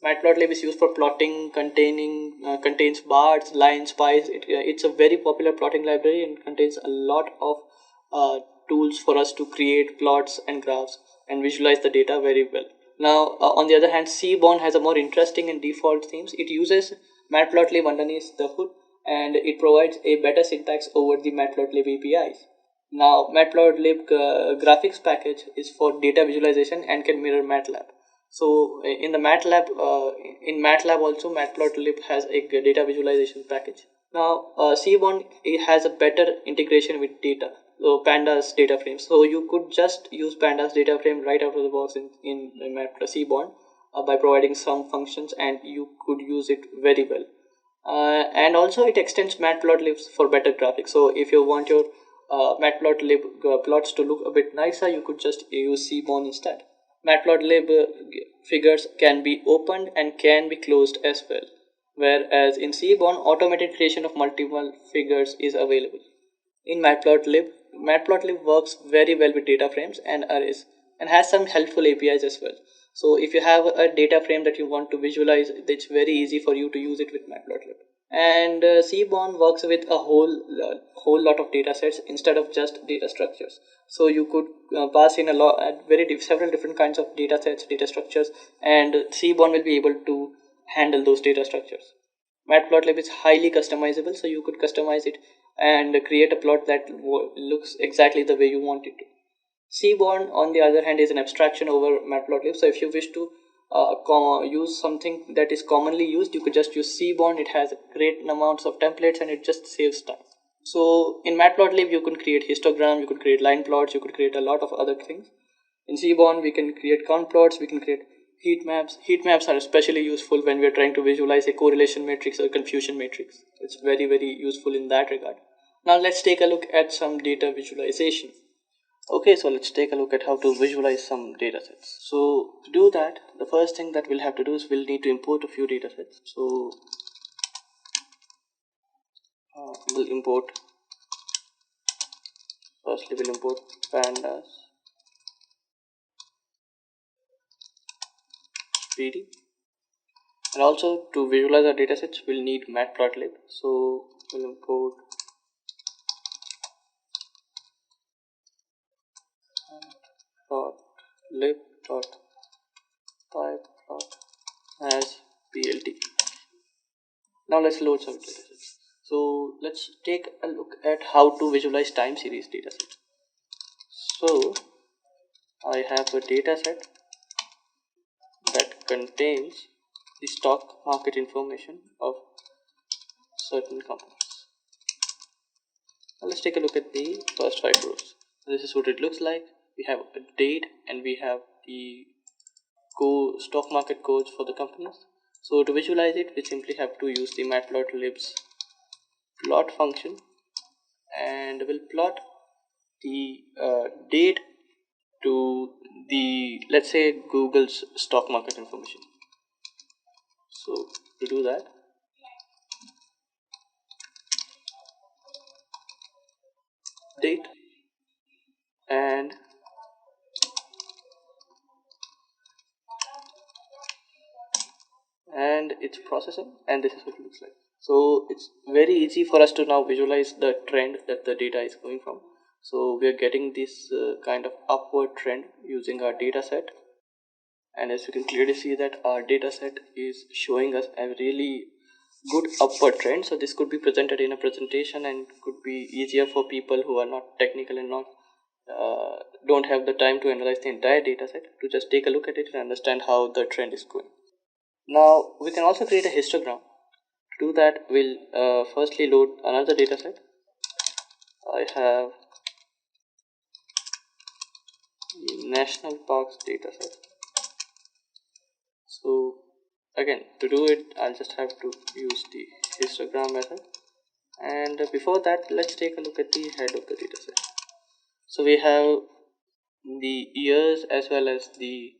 Matplotlib is used for plotting, contains bars, lines, pies. It's a very popular plotting library and contains a lot of tools for us to create plots and graphs and visualize the data very well. Now, on the other hand, Seaborn has a more interesting and default themes. It uses Matplotlib underneath the hood, and it provides a better syntax over the Matplotlib APIs. Now, Matplotlib graphics package is for data visualization and can mirror MATLAB. So, in MATLAB also, Matplotlib has a data visualization package. Now, Seaborn it has a better integration with data. So pandas data frame, so you could just use pandas data frame right out of the box in Seaborn by providing some functions, and you could use it very well. And also it extends matplotlibs for better graphics. So if you want your matplotlib plots to look a bit nicer, you could just use Seaborn instead. Matplotlib figures can be opened and can be closed as well, whereas in Seaborn automated creation of multiple figures is available. In Matplotlib works very well with data frames and arrays and has some helpful APIs as well. So if you have a data frame that you want to visualize, it's very easy for you to use it with Matplotlib. And Seaborn works with a whole lot of data sets instead of just data structures. So you could pass in several different kinds of data sets, data structures, and Seaborn will be able to handle those data structures. Matplotlib is highly customizable, so you could customize it and create a plot that looks exactly the way you want it to. Seaborn, on the other hand, is an abstraction over Matplotlib. So if you wish to use something that is commonly used, you could just use Seaborn. It has great amounts of templates and it just saves time. So in Matplotlib, you can create histogram, you could create line plots, you could create a lot of other things. In Seaborn, we can create count plots, we can create heat maps. Heat maps are especially useful when we are trying to visualize a correlation matrix or confusion matrix. It's very, very useful in that regard. Now let's take a look at some data visualization. Okay, so let's take a look at how to visualize some data sets. So to do that, the first thing that we'll have to do is we'll need to import a few data sets. So we'll import, firstly we'll import pandas PD, and also to visualize our data sets we'll need matplotlib. So we'll import matplotlib.pyplot as plt. Now let's load some data sets. So let's take a look at how to visualize time series data sets. So I have a data set that contains the stock market information of certain companies. Now let's take a look at the first 5 rows. This is what it looks like. We have a date and we have the stock market codes for the companies. So to visualize it, we simply have to use the matplotlib's plot function, and we'll plot the date to the, let's say, Google's stock market information. So to do that, date, and it's processing, and this is what it looks like. So it's very easy for us to now visualize the trend that the data is going from. So we are getting this kind of upward trend using our data set, and as you can clearly see that our data set is showing us a really good upward trend. So this could be presented in a presentation and could be easier for people who are not technical and not don't have the time to analyze the entire data set, to just take a look at it and understand how the trend is going. Now we can also create a histogram. To do that, we'll firstly load another data set. I have the national parks data set. So again, to do it, I'll just have to use the histogram method. And before that, let's take a look at the head of the data set. So we have the years as well as the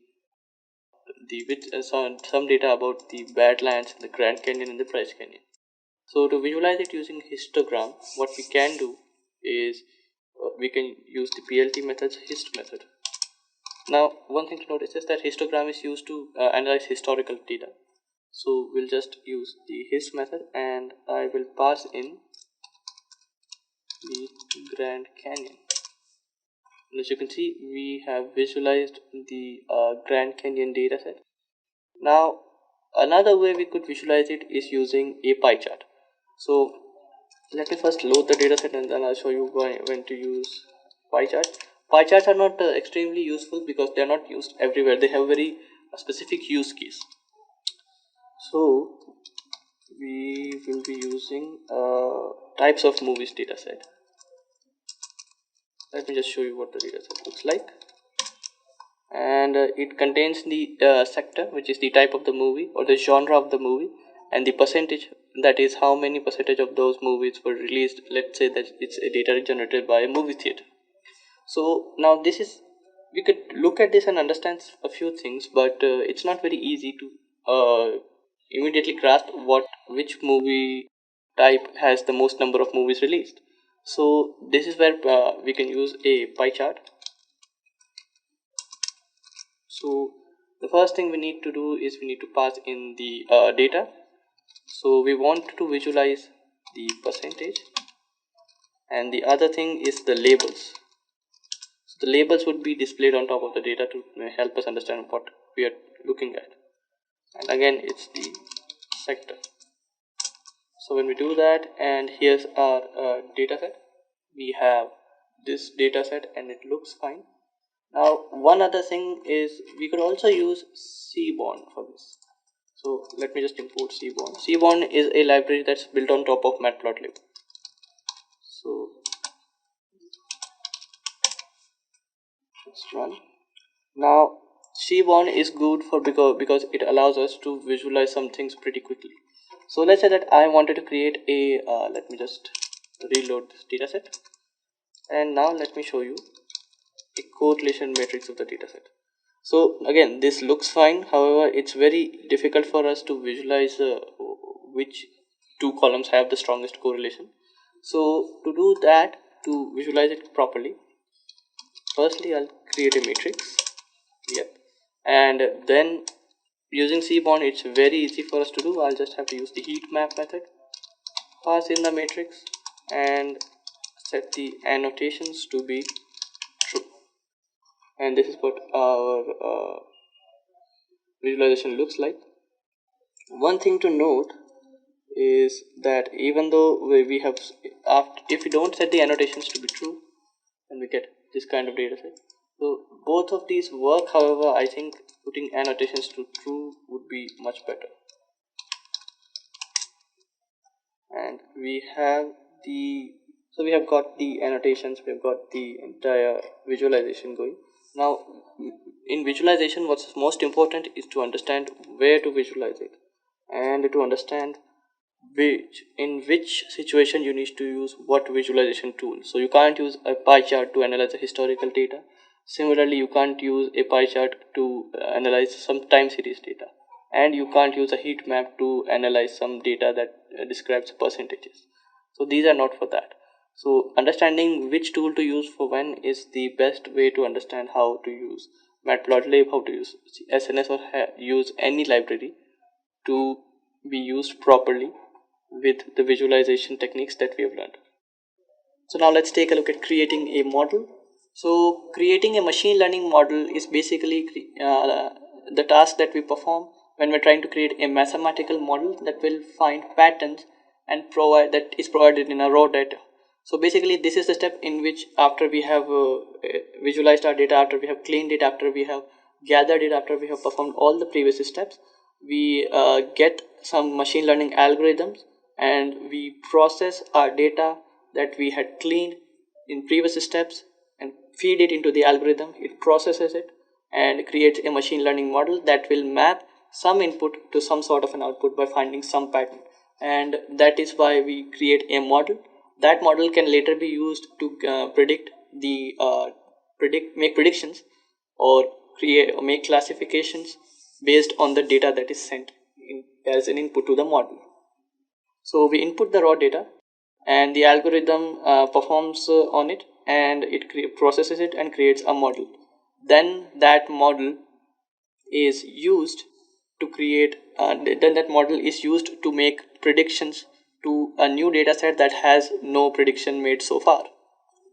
some data about the Badlands, the Grand Canyon, and the Bryce Canyon. So to visualize it using histogram, what we can do is we can use the PLT method's hist method. Now, one thing to notice is that histogram is used to analyze historical data. So we'll just use the hist method, and I will pass in the Grand Canyon. And as you can see, we have visualized the Grand Canyon dataset. Now, another way we could visualize it is using a pie chart. So let me first load the dataset, and then I'll show you when to use pie chart. Pie charts are not extremely useful because they are not used everywhere. They have very specific use case. So we will be using types of movies dataset. Let me just show you what the dataset looks like. And it contains the sector, which is the type of the movie or the genre of the movie, and the percentage, that is how many percentage of those movies were released. Let's say that it's a data generated by a movie theater. So now this is, we could look at this and understand a few things, but it's not very easy to immediately grasp which movie type has the most number of movies released. So this is where we can use a pie chart. So the first thing we need to do is we need to pass in the data. So we want to visualize the percentage, and the other thing is the labels. So the labels would be displayed on top of the data to help us understand what we are looking at. And again, it's the sector. So when we do that, and here's our data set, we have this data set and it looks fine. Now one other thing is we could also use Seaborn for this. So let me just import Seaborn. Seaborn is a library that's built on top of Matplotlib. So let's run. Now Seaborn is good for because it allows us to visualize some things pretty quickly. So let's say that I wanted to create a let me just reload this dataset, and now let me show you a correlation matrix of the dataset. So again, this looks fine. However, it's very difficult for us to visualize which two columns have the strongest correlation. So to do that, to visualize it properly, firstly I'll create a matrix. Yep. And then using Seaborn, it's very easy for us to do. I'll just have to use the heat map method, pass in the matrix, and set the annotations to be true. And this is what our visualization looks like. One thing to note is that even though we have, if we don't set the annotations to be true, then we get this kind of data set. So both of these work. However, I think putting annotations to true would be much better. And we have we have got the annotations, we have got the entire visualization going. Now in visualization, what's most important is to understand where to visualize it, and to understand in which situation you need to use what visualization tool. So you can't use a pie chart to analyze the historical data. Similarly, you can't use a pie chart to analyze some time series data, and you can't use a heat map to analyze some data that describes percentages. So these are not for that. So understanding which tool to use for when is the best way to understand how to use Matplotlib, how to use SNS, or use any library to be used properly with the visualization techniques that we have learned. So now let's take a look at creating a model. So creating a machine learning model is basically the task that we perform when we're trying to create a mathematical model that will find patterns and that is provided in a raw data. So basically this is the step in which, after we have visualized our data, after we have cleaned it, after we have gathered it, after we have performed all the previous steps, we get some machine learning algorithms, and we process our data that we had cleaned in previous steps and feed it into the algorithm. It processes it and creates a machine learning model that will map some input to some sort of an output by finding some pattern. And that is why we create a model. That model can later be used to make predictions, or make classifications based on the data that is sent as an input to the model. So we input the raw data, and the algorithm performs on it, and it processes it and creates a model. Then that model is used to make predictions to a new data set that has no prediction made so far.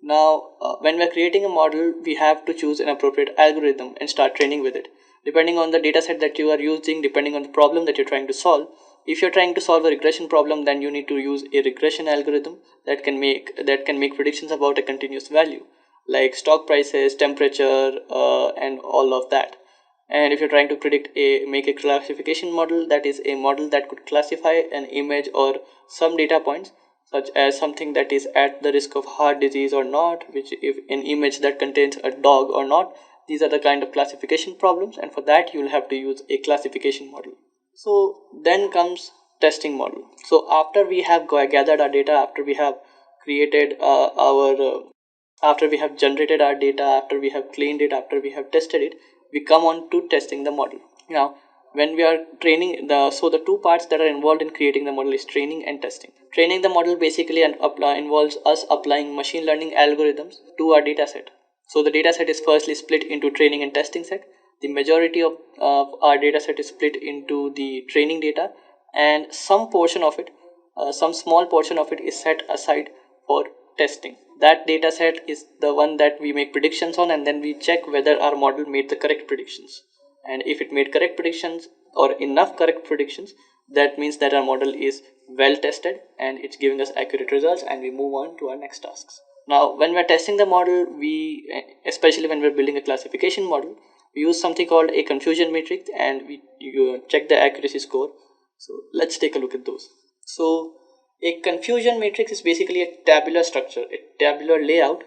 Now when we are creating a model, we have to choose an appropriate algorithm and start training with it. Depending on the data set that you are using, depending on the problem that you're trying to solve, if you're trying to solve a regression problem, then you need to use a regression algorithm that can make predictions about a continuous value, like stock prices, temperature, and all of that. And if you're trying to make a classification model, that is a model that could classify an image or some data points, such as something that is at the risk of heart disease or not, which if an image that contains a dog or not. These are the kind of classification problems, and for that you will have to use a classification model. So then comes testing model. So after we have gathered our data, after we have created after we have generated our data, after we have cleaned it, after we have tested it, we come on to testing the model. Now when we are training the two parts that are involved in creating the model is training and testing. Training the model basically involves us applying machine learning algorithms to our data set. So the data set is firstly split into training and testing set. The majority of our data set is split into the training data, and some portion of it, some small portion of it, is set aside for testing. That data set is the one that we make predictions on, and then we check whether our model made the correct predictions. And if it made correct predictions or enough correct predictions, that means that our model is well tested and it's giving us accurate results, and we move on to our next tasks. Now when we're testing the model, especially when we're building a classification model, we use something called a confusion matrix, and you check the accuracy score. So let's take a look at those. So a confusion matrix is basically a tabular structure, a tabular layout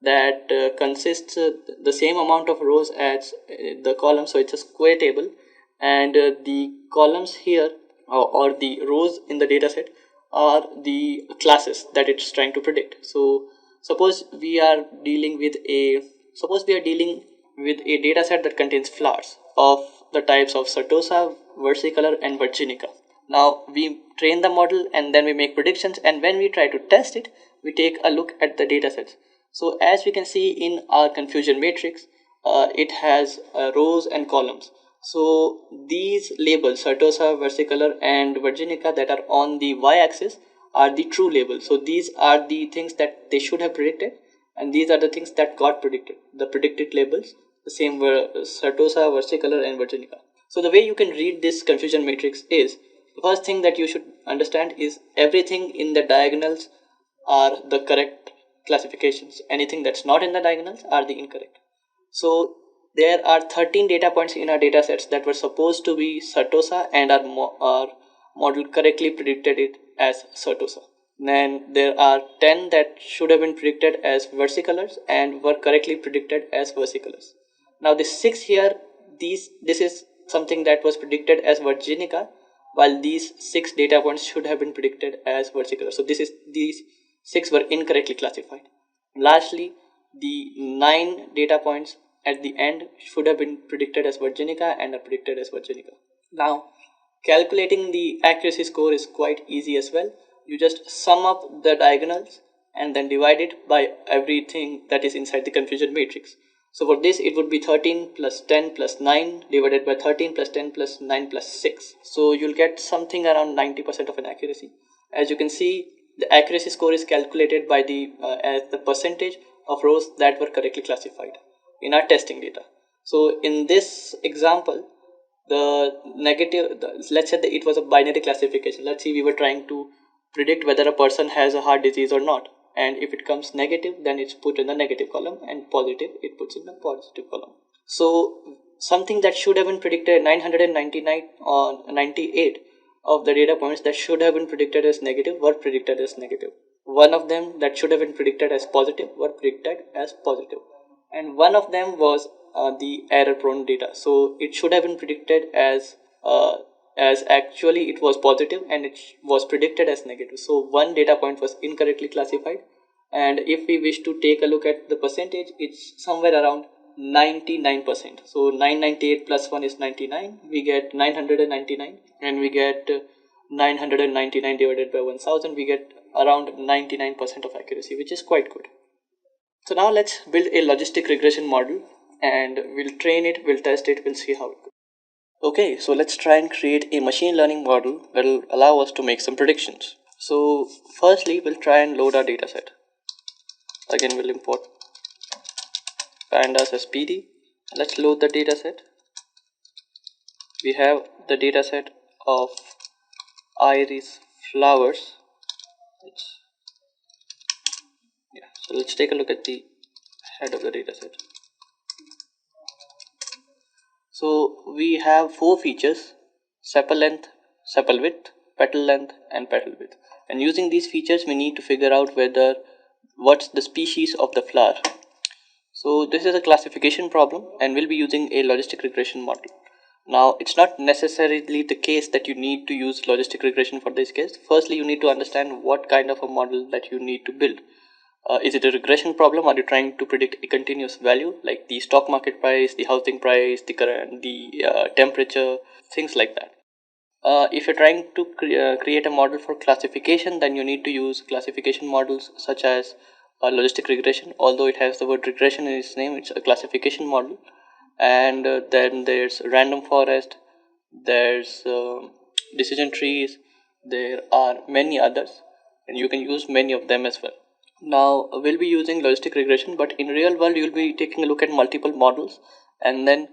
that consists the same amount of rows as the columns. So it's a square table, and the columns here, or the rows in the data set, are the classes that it's trying to predict. So suppose we are dealing with a data set that contains flowers of the types of Certosa, versicolor, and virginica. Now we train the model and then we make predictions, and when we try to test it, we take a look at the data sets. So as we can see in our confusion matrix, it has rows and columns. So these labels, Certosa, versicolor, and virginica, that are on the y-axis are the true labels. So these are the things that they should have predicted, and these are the things that got predicted. The predicted labels, the same were Certosa, versicolor, and virginica. So the way you can read this confusion matrix is, the first thing that you should understand is everything in the diagonals are the correct classifications. Anything that's not in the diagonals are the incorrect. So there are 13 data points in our data sets that were supposed to be Certosa, and our model correctly predicted it as Certosa. Then there are 10 that should have been predicted as versicolors and were correctly predicted as versicolors. Now this 6 here, this is something that was predicted as virginica, while these 6 data points should have been predicted as versicolor. So these 6 were incorrectly classified. Lastly, the 9 data points at the end should have been predicted as virginica and are predicted as virginica. Now calculating the accuracy score is quite easy as well. You just sum up the diagonals and then divide it by everything that is inside the confusion matrix. So for this, it would be 13 plus 10 plus 9 divided by 13 plus 10 plus 9 plus 6. So you'll get something around 90% of an accuracy. As you can see, the accuracy score is calculated by as the percentage of rows that were correctly classified in our testing data. So in this example, let's say that it was a binary classification. Let's see, we were trying to predict whether a person has a heart disease or not, and if it comes negative, then it's put in the negative column, and positive, it puts in the positive column. So something that should have been predicted, 999 or 98 of the data points that should have been predicted as negative were predicted as negative. One of them that should have been predicted as positive were predicted as positive, and one of them was the error prone data. So it should have been predicted as actually it was positive, and it was predicted as negative. So one data point was incorrectly classified, and if we wish to take a look at the percentage, it's somewhere around 99%. So 998 plus 1 is 99, we get 999, and we get 999 divided by 1000, we get around 99% of accuracy, which is quite good. So now let's build a logistic regression model, and we'll train it, we'll test it, we'll see how it goes. Okay, so let's try and create a machine learning model that will allow us to make some predictions. So firstly, we'll try and load our dataset. Again, we'll import pandas as PD. Let's load the dataset. We have the dataset of iris flowers. So let's take a look at the head of the dataset. So we have 4 features: sepal length, sepal width, petal length, and petal width. And using these features, we need to figure out what's the species of the flower. So this is a classification problem, and we'll be using a logistic regression model. Now it's not necessarily the case that you need to use logistic regression for this case. Firstly, you need to understand what kind of a model that you need to build. Is it a regression problem? Are you trying to predict a continuous value like the stock market price, the housing price, the temperature, things like that? If you're trying to create a model for classification, then you need to use classification models such as logistic regression. Although it has the word regression in its name, it's a classification model. And then there's random forest, there's decision trees, there are many others, and you can use many of them as well. Now we'll be using logistic regression, but in real world you'll be taking a look at multiple models and then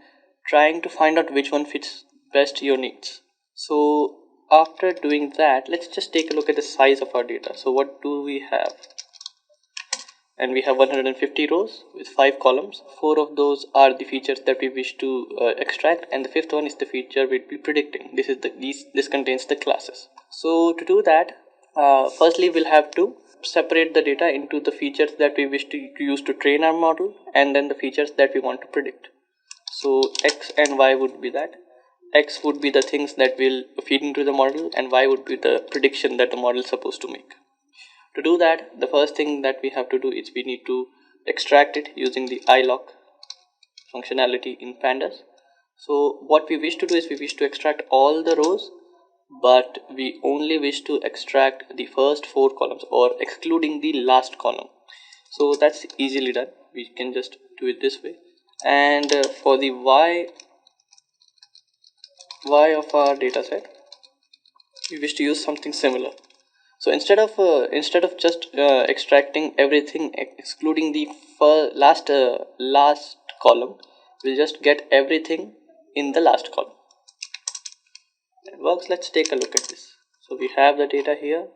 trying to find out which one fits best your needs. So after doing that, let's just take a look at the size of our data. So what do we have? And we have 150 rows with 5 columns. 4 of those are the features that we wish to extract, and the fifth one is the feature we'll be predicting. This contains the classes. So to do that, firstly we'll have to separate the data into the features that we wish to use to train our model, and then the features that we want to predict. So x and y would be that. X would be the things that will feed into the model, and y would be the prediction that the model is supposed to make. To do that, the first thing that we have to do is we need to extract it using the iLock functionality in pandas. So what we wish to do is we wish to extract all the rows, but we only wish to extract the first 4 columns, or excluding the last column. So that's easily done. We can just do it this way. And for the y of our data set, we wish to use something similar. So instead of just extracting everything excluding the last column, we'll just get everything in the last column. It works. Let's take a look at this. So we have the data here,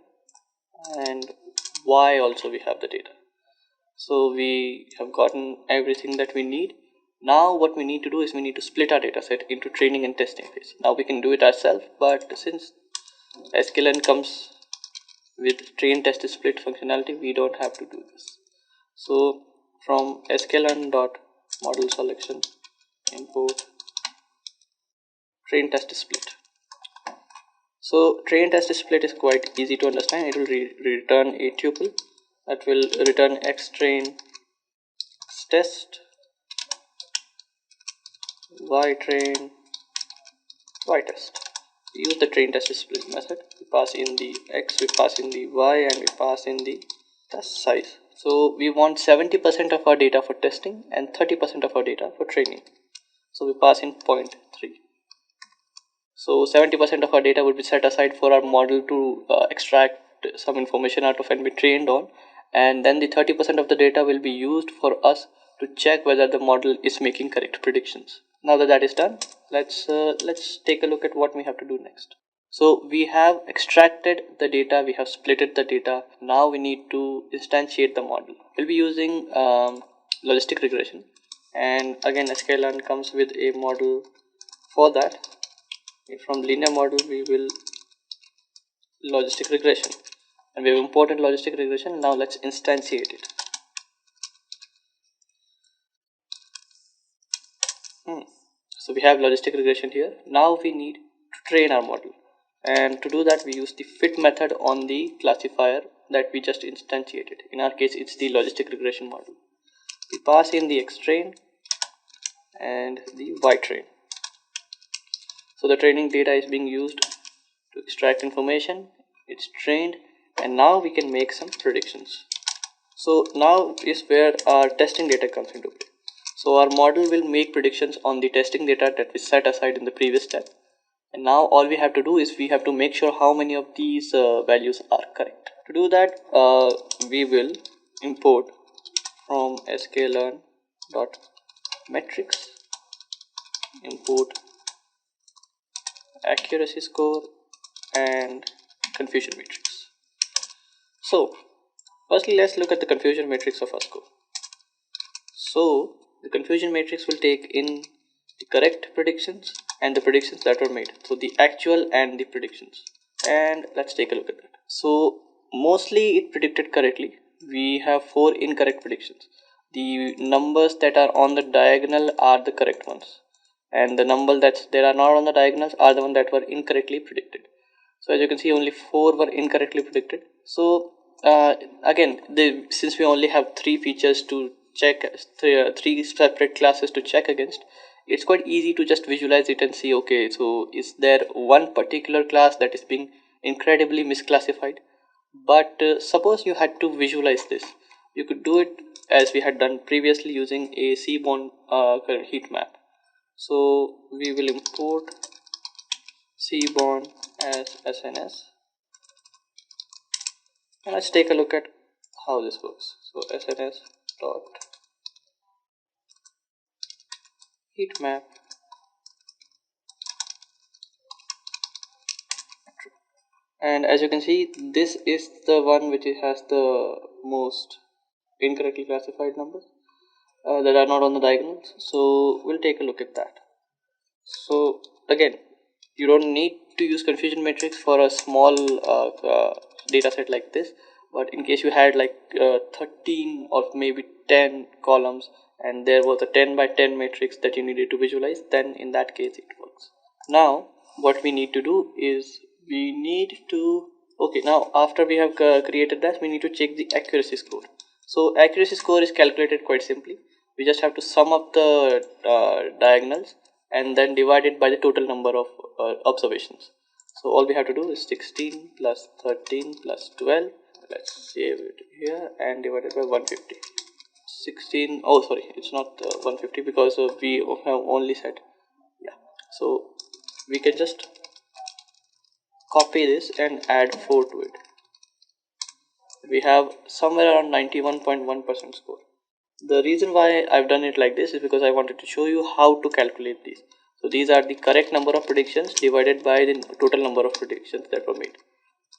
and y also we have the data. So we have gotten everything that we need. Now what we need to do is we need to split our data set into training and testing phase. Now we can do it ourselves, but since sklearn comes with train test split functionality, we don't have to do this. So from sklearn.model selection import train test split. So train test split is quite easy to understand. It will return a tuple that will return x train x test, y train y test. We use the train test split method. We pass in the x, we pass in the y, and we pass in the test size. So we want 70% of our data for testing and 30% of our data for training. So we pass in 0.3. So 70% of our data would be set aside for our model to extract some information out of and be trained on, and then the 30% of the data will be used for us to check whether the model is making correct predictions. Now that is done, let's take a look at what we have to do next. So we have extracted the data, we have splitted the data. Now we need to instantiate the model. We'll be using logistic regression, and again sklearn comes with a model for that. From linear model we will logistic regression, and we have imported logistic regression. Now let's instantiate it. So we have logistic regression here. Now we need to train our model, and to do that we use the fit method on the classifier that we just instantiated. In our case it's the logistic regression model. We pass in the x train and the y train. So the training data is being used to extract information. It's trained, and now we can make some predictions. So now is where our testing data comes into play. So our model will make predictions on the testing data that we set aside in the previous step, and now all we have to do is we have to make sure how many of these values are correct. To do that, we will import from sklearn.metrics import accuracy score and confusion matrix. So firstly let's look at the confusion matrix of our score. So the confusion matrix will take in the correct predictions and the predictions that were made, so the actual and the predictions, and let's take a look at that. So mostly it predicted correctly. We have 4 incorrect predictions. The numbers that are on the diagonal are the correct ones, and the number that are not on the diagonals are the ones that were incorrectly predicted. So as you can see, only 4 were incorrectly predicted. So again, since we only have 3 features to check, 3 separate classes to check against, it's quite easy to just visualize it and see, okay, so is there one particular class that is being incredibly misclassified. But suppose you had to visualize this, you could do it as we had done previously using a seaborne heat map. So we will import seaborne as SNS, and let's take a look at how this works. So SNS dot heat map And as you can see, this is the one which has the most incorrectly classified numbers that are not on the diagonals. So we'll take a look at that. So again, you don't need to use confusion matrix for a small data set like this, but in case you had like 13 or maybe 10 columns and there was a 10 by 10 matrix that you needed to visualize, then in that case it works. Now what we need to do is we need to, okay, now after we have created that, we need to check the accuracy score. So accuracy score is calculated quite simply. We just have to sum up the diagonals and then divide it by the total number of observations. So all we have to do is 16 plus 13 plus 12. Let's save it here and divide it by 150. 16, oh sorry, it's not 150 because we have only said, yeah. So we can just copy this and add 4 to it. We have somewhere around 91.1% score. The reason why I've done it like this is because I wanted to show you how to calculate these. So these are the correct number of predictions divided by the total number of predictions that were made.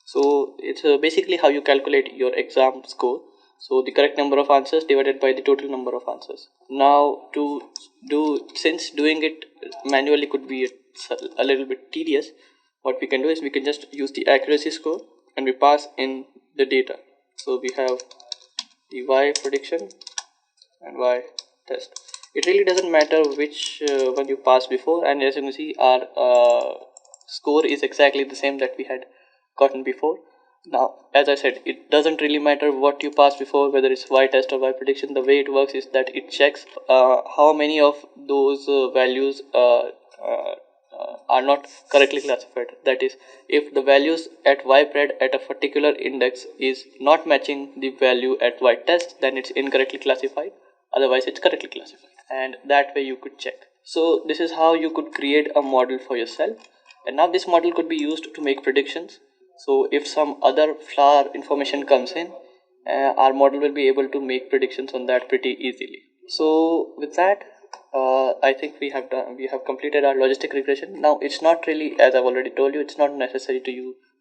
So it's basically how you calculate your exam score. So the correct number of answers divided by the total number of answers. Now to do, since doing it manually could be a little bit tedious, what we can do is we can just use the accuracy score and we pass in the data. So we have the y prediction and y test. It really doesn't matter which one you passed before, and as you can see our score is exactly the same that we had gotten before. Now as I said, it doesn't really matter what you passed before, whether it's y test or y prediction. The way it works is that it checks how many of those values are not correctly classified. That is, if the values at ypred at a particular index is not matching the value at y test, then it's incorrectly classified. Otherwise it's correctly classified, and that way you could check. So this is how you could create a model for yourself, and now this model could be used to make predictions. So if some other flower information comes in, our model will be able to make predictions on that pretty easily. So with that, I think we have completed our logistic regression. Now it's not really, as I've already told you, it's not necessary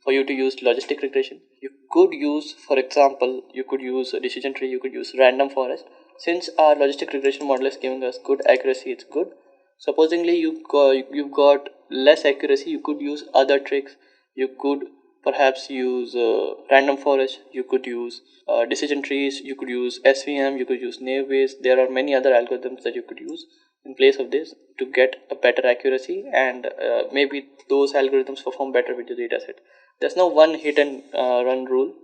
for you to use logistic regression. You could use, for example, you could use a decision tree, you could use random forest. Since our logistic regression model is giving us good accuracy, it's good. Supposingly you've got less accuracy, you could use other tricks. You could perhaps use random forest, you could use decision trees, you could use SVM, you could use naive Bayes. There are many other algorithms that you could use in place of this to get a better accuracy, and maybe those algorithms perform better with the dataset. There's no one hit and run rule.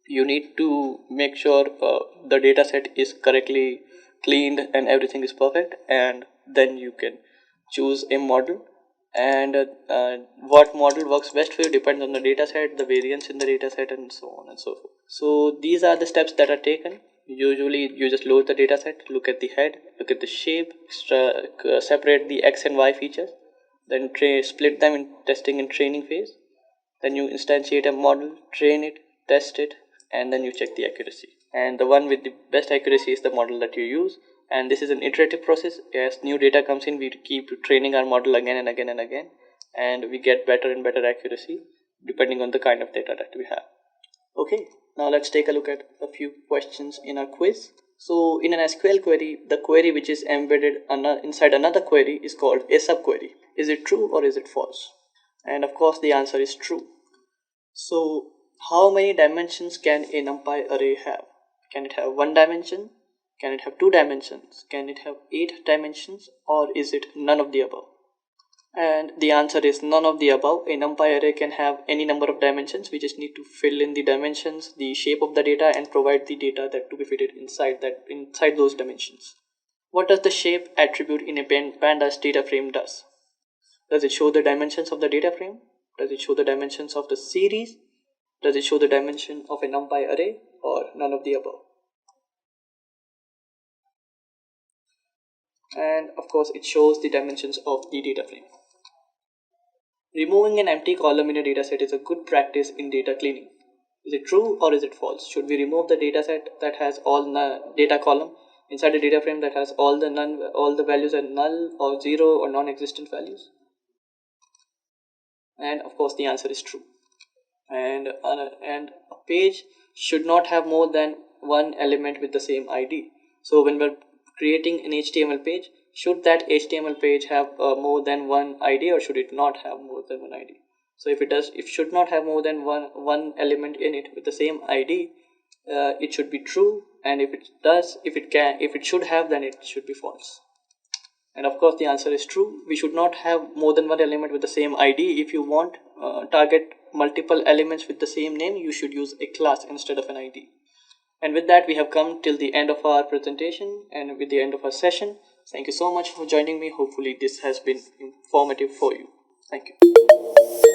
You need to make sure the dataset is correctly cleaned and everything is perfect, and then you can choose a model. And what model works best for you depends on the dataset, the variance in the dataset, and so on and so forth. So these are the steps that are taken. Usually you just load the dataset, look at the head, look at the shape, separate the x and y features, then split them in testing and training phase. Then you instantiate a model, train it, test it, and then you check the accuracy. And the one with the best accuracy is the model that you use. And this is an iterative process. As new data comes in, we keep training our model again and again and again, and we get better and better accuracy depending on the kind of data that we have. Okay, now let's take a look at a few questions in our quiz. So in an SQL query, the query which is embedded inside another query is called a subquery. Is it true or is it false? And of course the answer is true. So how many dimensions can a Numpy array have? Can it have 1 dimension? Can it have 2 dimensions? Can it have 8 dimensions? Or is it none of the above? And the answer is none of the above. A Numpy array can have any number of dimensions. We just need to fill in the dimensions, the shape of the data, and provide the data that to be fitted inside those dimensions. What does the shape attribute in a pandas data frame does? Does it show the dimensions of the data frame? Does it show the dimensions of the series? Does it show the dimension of a Numpy array, or none of the above? And of course it shows the dimensions of the data frame. Removing an empty column in a dataset is a good practice in data cleaning. Is it true or is it false? Should we remove the dataset that has all data column inside a data frame that has all the values are null or 0 or non-existent values? And of course the answer is true. and a page should not have more than one element with the same ID. So when we're creating an HTML page, should that HTML page have more than one ID, or should it not have more than one ID? So if it should not have more than one element in it with the same ID, it should be true, and if it should have, then it should be false. And of course the answer is true. We should not have more than one element with the same ID. If you want target multiple elements with the same name, you should use a class instead of an ID. And with that, we have come till the end of our presentation and with the end of our session. Thank you so much for joining me. Hopefully this has been informative for you. Thank you.